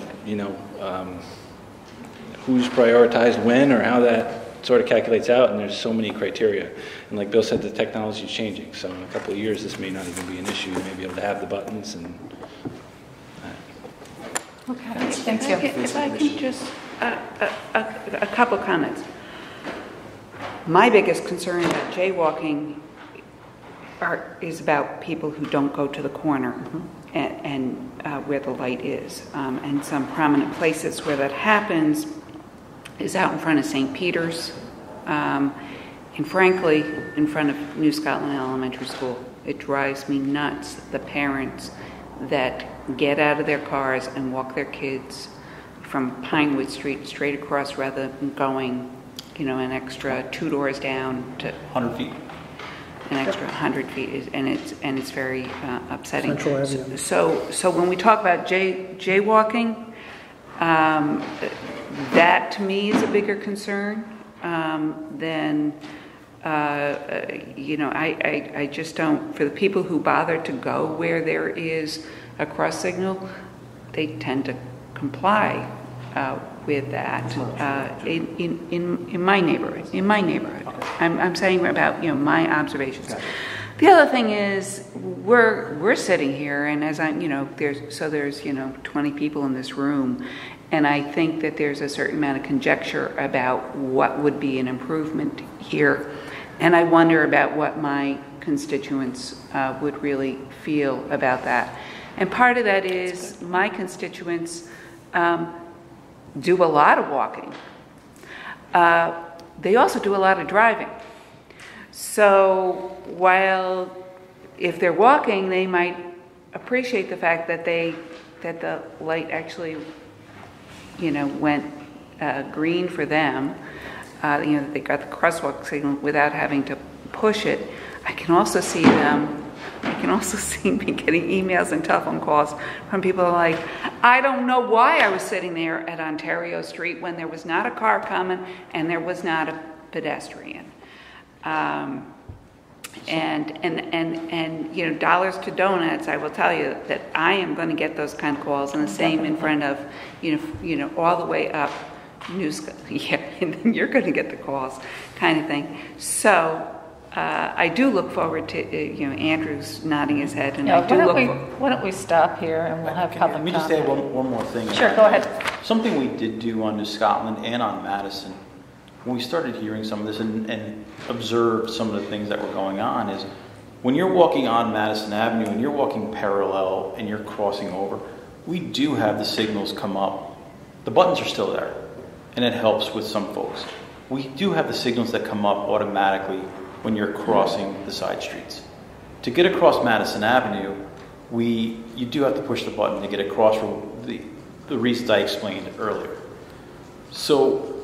Speaker 7: who's prioritized when or how that sort of calculates out, and there's so many criteria. And like Bill said, the technology is changing, so in a couple of years this may not even be an issue. You may be able to have the buttons and...
Speaker 1: Okay, thank you.
Speaker 3: If I can just, a couple comments. My biggest concern about jaywalking is about people who don't go to the corner and where the light is. And some prominent places where that happens is out in front of St. Peter's, and frankly, in front of New Scotland Elementary School. It drives me nuts, the parents that get out of their cars and walk their kids from Pinewood Street straight across rather than going, an extra 2 doors down to
Speaker 6: 100 feet.
Speaker 3: An extra 100 feet, and it's very upsetting.
Speaker 4: Central Avenue.
Speaker 3: So when we talk about jaywalking, that to me is a bigger concern than I just don't. For the people who bother to go where there is a cross signal, they tend to comply with that in my neighborhood. I'm saying about my observations. The other thing is we're sitting here, and as there's 20 people in this room, and I think that there's a certain amount of conjecture about what would be an improvement here, and I wonder about what my constituents would really feel about that. And part of that is my constituents do a lot of walking. They also do a lot of driving. So while if they're walking, they might appreciate the fact that that the light actually, went green for them. That they got the crosswalk signal without having to push it. I can also see me getting emails and telephone calls from people like, I don't know why I was sitting there at Ontario Street when there was not a car coming and there was not a pedestrian. And you know, dollars to donuts, I will tell you that I am going to get those kind of calls, and the same in front of, you know, all the way up news, yeah, and then you're going to get the calls kind of thing. So I do look forward to, you know, Andrew's nodding his head, and I do look forward.
Speaker 1: Why don't we stop here and we'll have public
Speaker 6: Let me just add one more thing.
Speaker 1: Sure, go ahead.
Speaker 6: Something we did do on New Scotland and on Madison, when we started hearing some of this and observed some of the things that were going on, is when you're walking on Madison Avenue and you're walking parallel and you're crossing over, we do have the signals come up. The buttons are still there, and it helps with some folks. We do have the signals that come up automatically when you're crossing the side streets. To get across Madison Avenue, you do have to push the button to get across for the reasons I explained earlier. So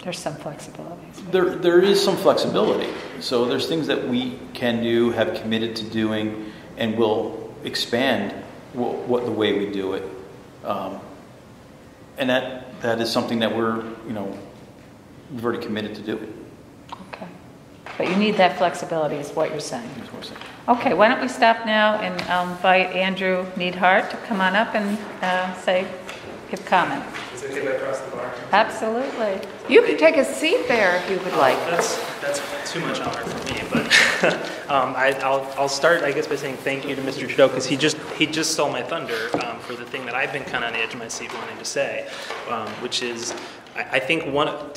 Speaker 1: there's some flexibility.
Speaker 6: There is some flexibility. So there's things that we can do, have committed to doing, and will expand what the way we do it. And that is something that we've already committed to doing.
Speaker 1: Okay. But you need that flexibility is what you're saying. Okay, why don't we stop now, and I'll invite Andrew Neidhart to come on up and give comment.
Speaker 8: Is it okay if I cross the bar?
Speaker 1: Absolutely.
Speaker 3: You can take a seat there if you would like.
Speaker 8: That's too much honor for me, but I'll start, I guess, by saying thank you to Mr. Trudeau, because he just stole my thunder for the thing that I've been kind of on the edge of my seat wanting to say, which is I think there are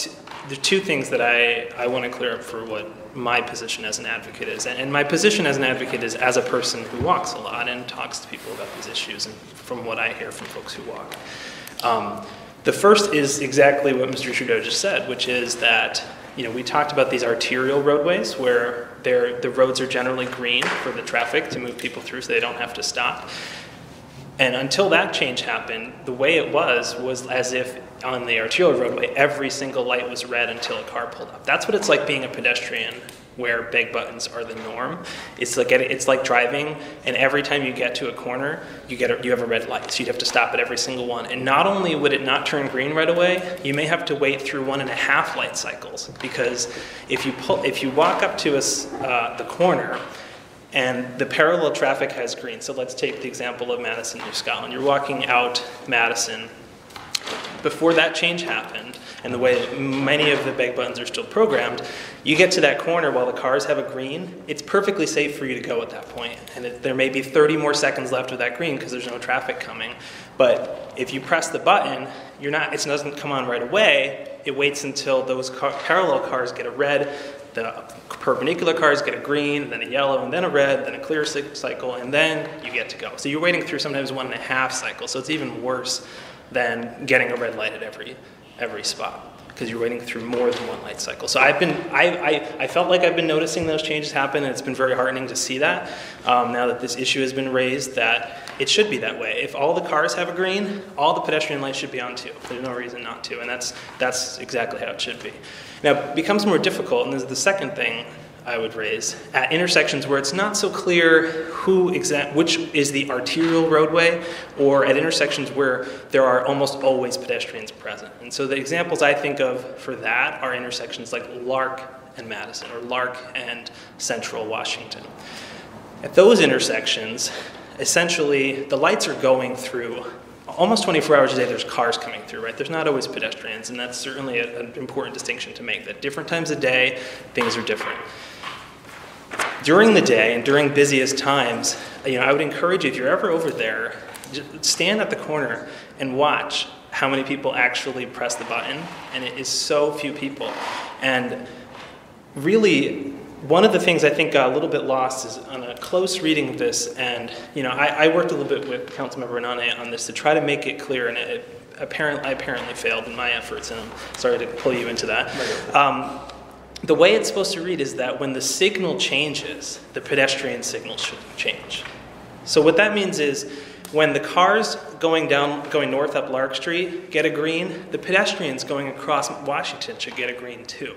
Speaker 8: two things that I want to clear up for what my position as an advocate is. And my position as an advocate is as a person who walks a lot and talks to people about these issues, and from what I hear from folks who walk. The first is exactly what Mr. Trudeau just said, which is that, you know, we talked about these arterial roadways where the roads are generally green for the traffic to move people through so they don't have to stop. And until that change happened, the way it was as if on the arterial roadway, every single light was red until a car pulled up. That's what it's like being a pedestrian, where big buttons are the norm. It's like driving, and every time you get to a corner, you have a red light, so you'd have to stop at every single one. And not only would it not turn green right away, you may have to wait through 1.5 light cycles, because if you walk up to the corner, and the parallel traffic has green. So let's take the example of Madison, New Scotland. You're walking out Madison. Before that change happened, and the way that many of the big buttons are still programmed, you get to that corner while the cars have a green, it's perfectly safe for you to go at that point. And there may be 30 more seconds left of that green because there's no traffic coming. But if you press the button, it doesn't come on right away. It waits until those parallel cars get a red, the perpendicular cars get a green, then a yellow, and then a red, then a clear cycle, and then you get to go. So you're waiting through sometimes 1.5 cycles, so it's even worse than getting a red light at every spot, because you're waiting through more than one light cycle. So I felt like I've been noticing those changes happen, and it's been very heartening to see that now that this issue has been raised, that it should be that way. If all the cars have a green, all the pedestrian lights should be on too. There's no reason not to, and that's exactly how it should be. Now, it becomes more difficult, and this is the second thing I would raise, at intersections where it's not so clear which is the arterial roadway, or at intersections where there are almost always pedestrians present. And so the examples I think of for that are intersections like Lark and Madison, or Lark and Central Washington. At those intersections, essentially, the lights are going through almost 24 hours a day. There's cars coming through, right? There's not always pedestrians, and that's certainly an important distinction to make, that different times of day, things are different. During the day and during busiest times, I would encourage you, if you're ever over there, just stand at the corner and watch how many people actually press the button, and it is so few people. And really, one of the things I think got a little bit lost is on a close reading of this, and I worked a little bit with Councilmember Anane on this to try to make it clear, and I apparently failed in my efforts, and I'm sorry to pull you into that. The way it's supposed to read is that when the signal changes, the pedestrian signal should change. So what that means is when the cars going north up Lark Street get a green, the pedestrians going across Washington should get a green too.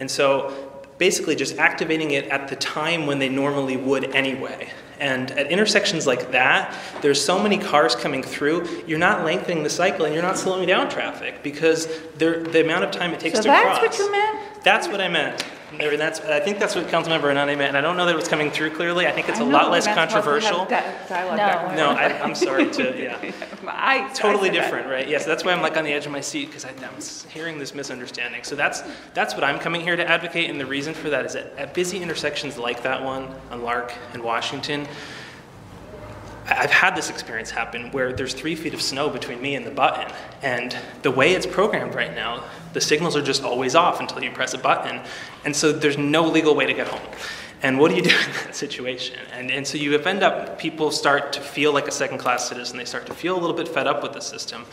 Speaker 8: And so basically just activating it at the time when they normally would anyway. And at intersections like that, there's so many cars coming through, you're not lengthening the cycle and you're not slowing down traffic, because the amount of time it takes to cross.
Speaker 1: So that's what you meant?
Speaker 8: That's what I meant. I think that's what Councilmember Anane meant, and I don't know that it was coming through clearly. I think it's a lot less controversial. No, I'm sorry to, yeah. Totally different, right? Yes, that's why I'm like on the edge of my seat, because I'm hearing this misunderstanding. So that's what I'm coming here to advocate, and the reason for that is that at busy intersections like that one on Lark and Washington, I've had this experience happen where there's 3 feet of snow between me and the button, and the way it's programmed right now, the signals are just always off until you press a button, and so there's no legal way to get home. And what do you do in that situation? And so you end up, people start to feel like a second-class citizen. They start to feel a little bit fed up with the system.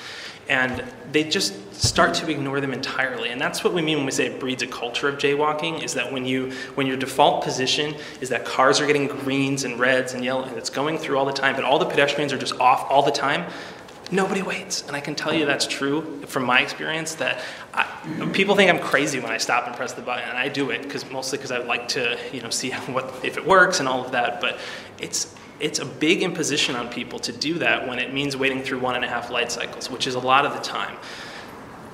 Speaker 8: And they just start to ignore them entirely. And that's what we mean when we say it breeds a culture of jaywalking, is that when your default position is that cars are getting greens and reds and yellow, and it's going through all the time, but all the pedestrians are just off all the time, nobody waits. And I can tell you that's true from my experience, that people think I'm crazy when I stop and press the button, and I do it mostly because I would like to, see if it works and all of that. But it's a big imposition on people to do that when it means waiting through 1.5 light cycles, which is a lot of the time.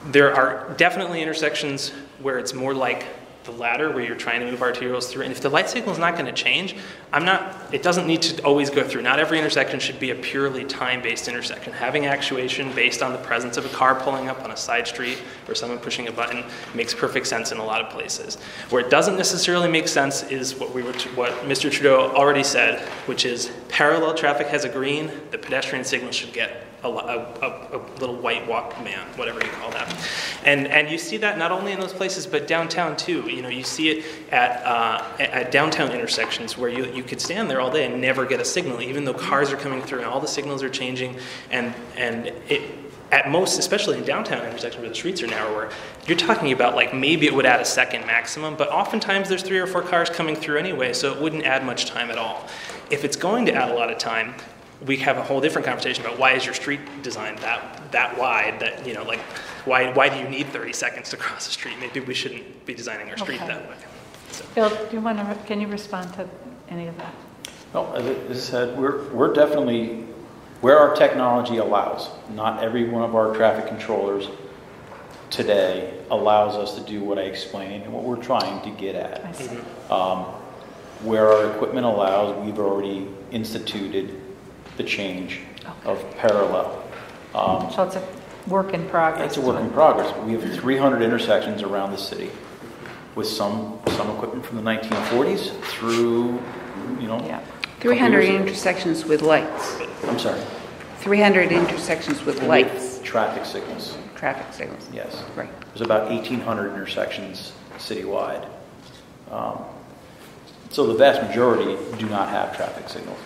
Speaker 8: There are definitely intersections where it's more like the latter, where you're trying to move arterials through. And if the light signal is not going to change, it doesn't need to always go through. Not every intersection should be a purely time-based intersection. Having actuation based on the presence of a car pulling up on a side street or someone pushing a button makes perfect sense in a lot of places. Where it doesn't necessarily make sense is what Mr. Trudeau already said, which is parallel traffic has a green, the pedestrian signal should get a little white walk man, whatever you call that. And you see that not only in those places, but downtown too. You see it at downtown intersections where you could stand there all day and never get a signal, even though cars are coming through and all the signals are changing. And it, at most, especially in downtown intersections where the streets are narrower, you're talking about like maybe it would add a second maximum, but oftentimes there's 3 or 4 cars coming through anyway, so it wouldn't add much time at all. If it's going to add a lot of time, we have a whole different conversation about why is your street designed that wide, that, why do you need 30 seconds to cross the street? Maybe we shouldn't be designing our street that way. So.
Speaker 1: Bill, can you respond to any of that?
Speaker 6: Well, as I said, we're definitely where our technology allows. Not every one of our traffic controllers today allows us to do what I explained and what we're trying to get at.
Speaker 1: I see.
Speaker 6: Where our equipment allows, we've already instituted the change of parallel.
Speaker 1: So it's a work in progress.
Speaker 6: It's a work in progress. We have 300 intersections around the city with some equipment from the 1940s through,
Speaker 3: 300 intersections with lights.
Speaker 6: I'm sorry.
Speaker 3: 300 intersections with lights.
Speaker 6: Traffic signals.
Speaker 3: Traffic signals.
Speaker 6: Yes.
Speaker 3: Right.
Speaker 6: There's about 1,800 intersections citywide. So the vast majority do not have traffic signals.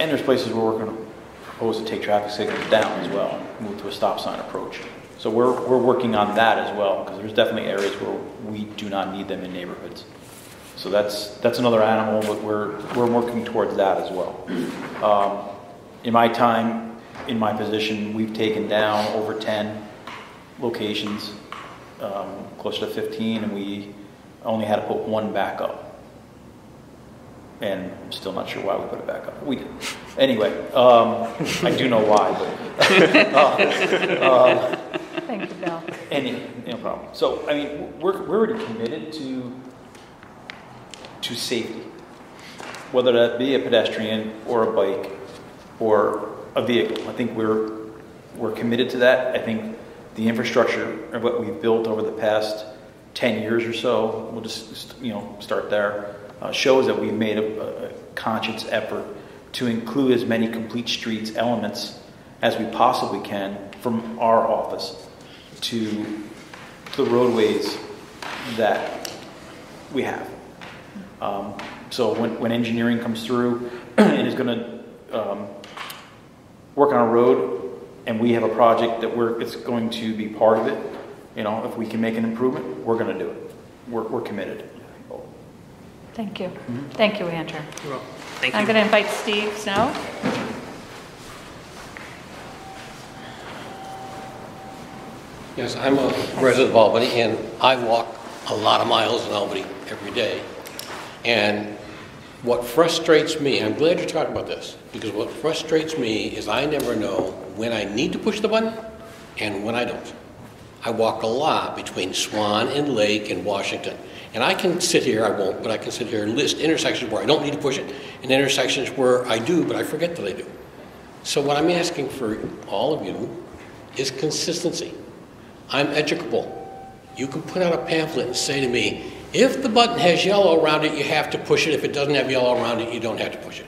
Speaker 6: And there's places where we're going to propose to take traffic signals down as well and move to a stop sign approach. So we're working on that as well, because there's definitely areas where we do not need them in neighborhoods. So that's another animal, but we're working towards that as well. In my time, in my position, we've taken down over 10 locations, closer to 15, and we only had to put 1 back up. And I'm still not sure why we put it back up. We did. Anyway, I do know why. But,
Speaker 1: Thank you, Bill.
Speaker 6: No problem. So, I mean, we're already committed to safety, whether that be a pedestrian or a bike or a vehicle. I think we're committed to that. I think the infrastructure of what we've built over the past 10 years or so, we'll just start there. Shows that we've made a conscious effort to include as many complete streets elements as we possibly can from our office to the roadways that we have. So when engineering comes through and is going to work on a road, and we have a project that it's going to be part of it, if we can make an improvement, we're going to do it. We're committed.
Speaker 1: Thank you. Mm-hmm. Thank you, Andrew.
Speaker 8: You're welcome. Thank you.
Speaker 1: I'm going to invite Steve Snow.
Speaker 9: Yes, I'm a resident of Albany, and I walk a lot of miles in Albany every day. And what frustrates me, I'm glad you're talking about this, because what frustrates me is I never know when I need to push the button and when I don't. I walk a lot between Swan and Lake and Washington. And I can sit here, I won't, but I can sit here and list intersections where I don't need to push it, and intersections where I do, but I forget that I do. So what I'm asking for all of you is consistency. I'm educable. You can put out a pamphlet and say to me, if the button has yellow around it, you have to push it. If it doesn't have yellow around it, you don't have to push it.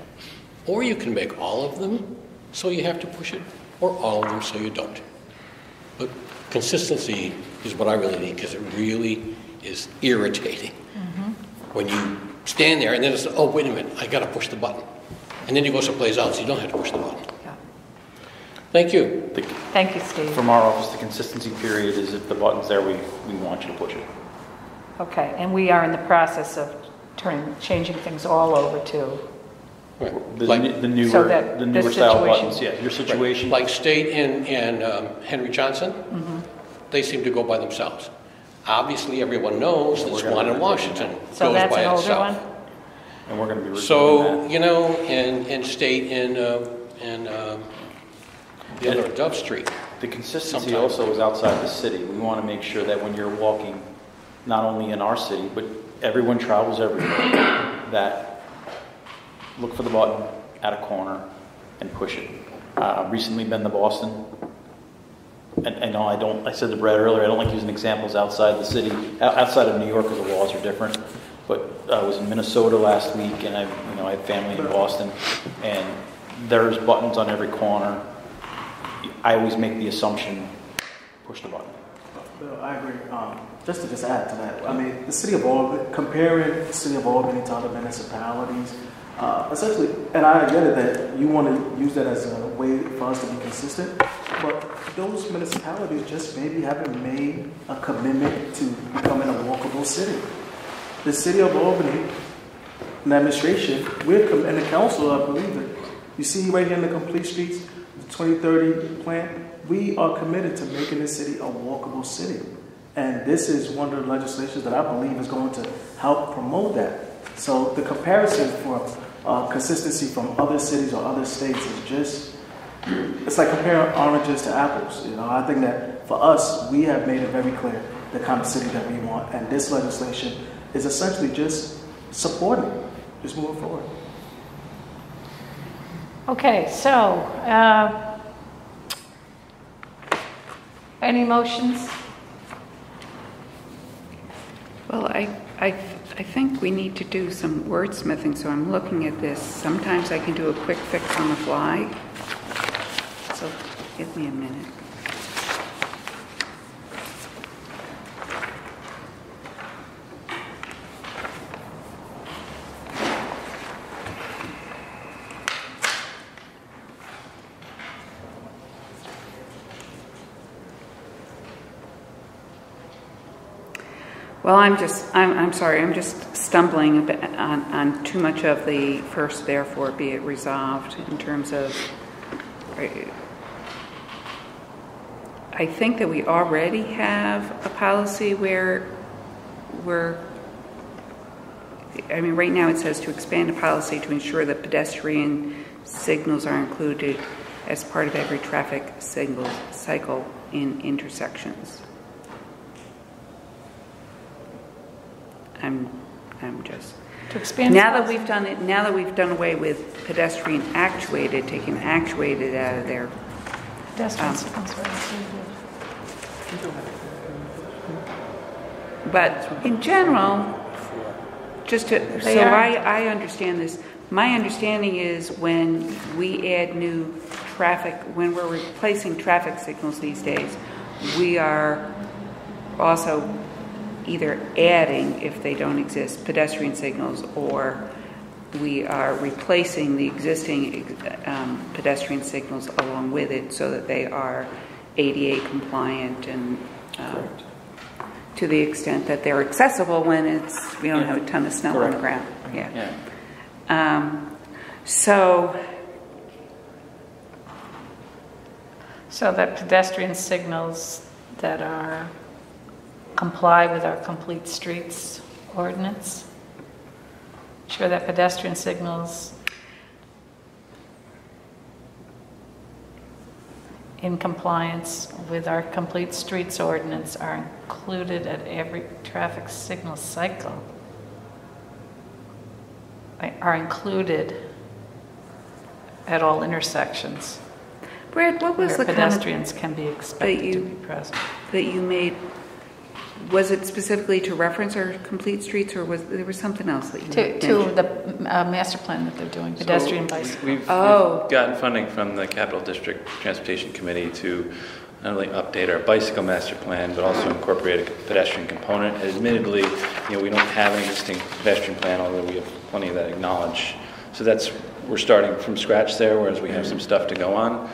Speaker 9: Or you can make all of them so you have to push it, or all of them so you don't. But consistency is what I really need, because it really is irritating. When you stand there and then it's, oh, wait a minute, I got to push the button. And then you go someplace else, you don't have to push the button.
Speaker 1: Yeah.
Speaker 9: Thank you.
Speaker 1: Thank you, Steve.
Speaker 6: From our office, the consistency period is if the button's there, we want you to push it.
Speaker 1: Okay, and we are in the process of changing things all over to,
Speaker 9: Right.
Speaker 6: The,
Speaker 9: Like,
Speaker 6: the newer,
Speaker 1: so that
Speaker 6: the newer
Speaker 1: this
Speaker 6: style
Speaker 1: situation-
Speaker 6: buttons, yeah, your situation.
Speaker 9: like State and Henry Johnson, they seem to go by themselves. Obviously, everyone knows that Swan and Washington
Speaker 1: so
Speaker 9: goes
Speaker 1: that's
Speaker 9: by
Speaker 1: an older
Speaker 9: itself.
Speaker 1: one?
Speaker 6: And we're going to be reviewing
Speaker 9: So,
Speaker 6: that.
Speaker 9: you know, and State and the other, Dove Street.
Speaker 6: The consistency
Speaker 9: Sometimes.
Speaker 6: also is outside the city. We want to make sure that when you're walking, not only in our city, but everyone travels everywhere, that look for the button at a corner and push it. Recently been to Boston. And I know I said to Brad earlier, I don't like using examples outside the city, outside of New York, because the laws are different. But I was in Minnesota last week, and I had family in Boston, and there's buttons on every corner. I always make the assumption, push the button.
Speaker 2: Bill, I agree. Just to add to that, I mean, the city of Albany, comparing the city of Albany to other municipalities, essentially, and I get it that you want to use that as a way for us to be consistent, but those municipalities just maybe haven't made a commitment to becoming a walkable city. The city of Albany, and the administration, and the council, I believe it. You see right here in the Complete Streets, the 2030 plan, we are committed to making this city a walkable city. And this is one of the legislations that I believe is going to help promote that. So the comparison for consistency from other cities or other states is just, it's like comparing oranges to apples. You know, I think that for us, we have made it very clear the kind of city that we want. And this legislation is essentially just supporting it, just moving forward.
Speaker 1: Okay, so, any motions?
Speaker 3: Well, I think we need to do some wordsmithing, so I'm looking at this. Sometimes I can do a quick fix on the fly. So give me a minute. Well, I'm sorry, I'm just stumbling a bit on too much of the first, therefore, be it resolved in terms of, I think that we already have a policy where right now it says to expand a policy to ensure that pedestrian signals are included as part of every traffic signal cycle in intersections. I'm just
Speaker 1: To expand
Speaker 3: now that we've done it. Now that we've done away with pedestrian actuated, taking actuated out of there.
Speaker 1: pedestrian signals are included.
Speaker 3: But in general, just to, so I understand this. My understanding is when we add new traffic, when we're replacing traffic signals these days, we are also either adding, if they don't exist, pedestrian signals, or we are replacing the existing pedestrian signals along with it so that they are ADA compliant and to the extent that they're accessible when we don't have a ton of snow on the ground.
Speaker 1: So that pedestrian signals that comply with our Complete Streets ordinance. Sure that pedestrian signals in compliance with our complete streets ordinance are included at every traffic signal cycle. Are included at all intersections.
Speaker 3: Brad, what was
Speaker 1: where
Speaker 3: the
Speaker 1: pedestrians can be expected to be present.
Speaker 3: That you made? Was it specifically to reference our complete streets, or was there was something else that you
Speaker 1: to the master plan that they're doing, pedestrian bicycle?
Speaker 7: We've gotten funding from the Capital District Transportation Committee to not only update our bicycle master plan, but also incorporate a pedestrian component. Admittedly, we don't have an existing pedestrian plan, although we have plenty of that acknowledged. So we're starting from scratch there, whereas we have some stuff to go on.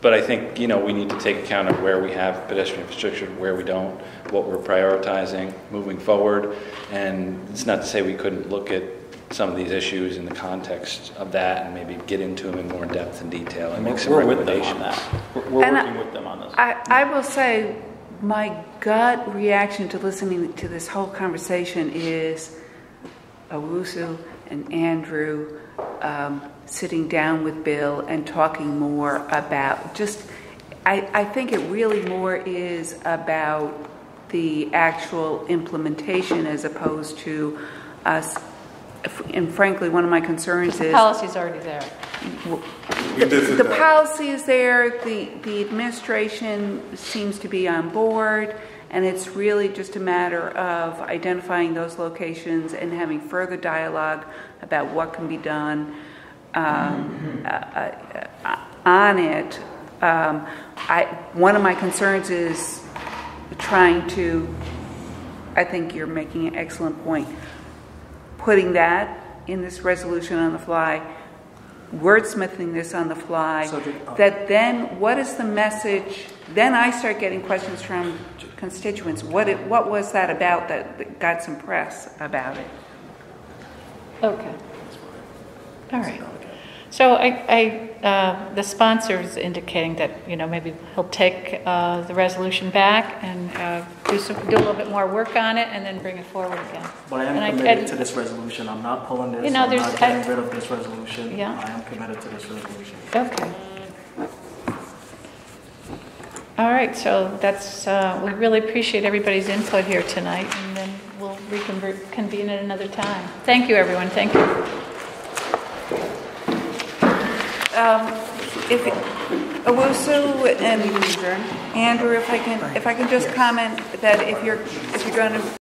Speaker 7: But I think, we need to take account of where we have pedestrian infrastructure, where we don't, what we're prioritizing moving forward. And it's not to say we couldn't look at some of these issues in the context of that and maybe get into them in more depth and detail and make some recommendations.
Speaker 6: We're working with them on this.
Speaker 3: I will say my gut reaction to listening to this whole conversation is Owusu and Andrew sitting down with Bill and talking more about I think it really more is about the actual implementation as opposed to us. And frankly, one of my concerns is...
Speaker 1: The policy's already there.
Speaker 3: The policy is there, the administration seems to be on board, and it's really just a matter of identifying those locations and having further dialogue about what can be done on it. One of my concerns is trying to, I think you're making an excellent point, putting that in this resolution on the fly, wordsmithing this on the fly, that then what is the message? Then I start getting questions from constituents. What was that about that got some press about it?
Speaker 1: Okay. All right. So the sponsor is indicating that maybe he'll take the resolution back and do a little bit more work on it and then bring it forward again.
Speaker 2: But I am committed to this resolution. I'm not pulling this. I'm not getting rid of this resolution.
Speaker 1: Yeah.
Speaker 2: I am committed to this resolution.
Speaker 1: Okay. All right. So that's we really appreciate everybody's input here tonight, and then we'll reconvene at another time. Thank you, everyone. Thank you.
Speaker 3: If Owusu and Andrew, if I can just comment that if you're going to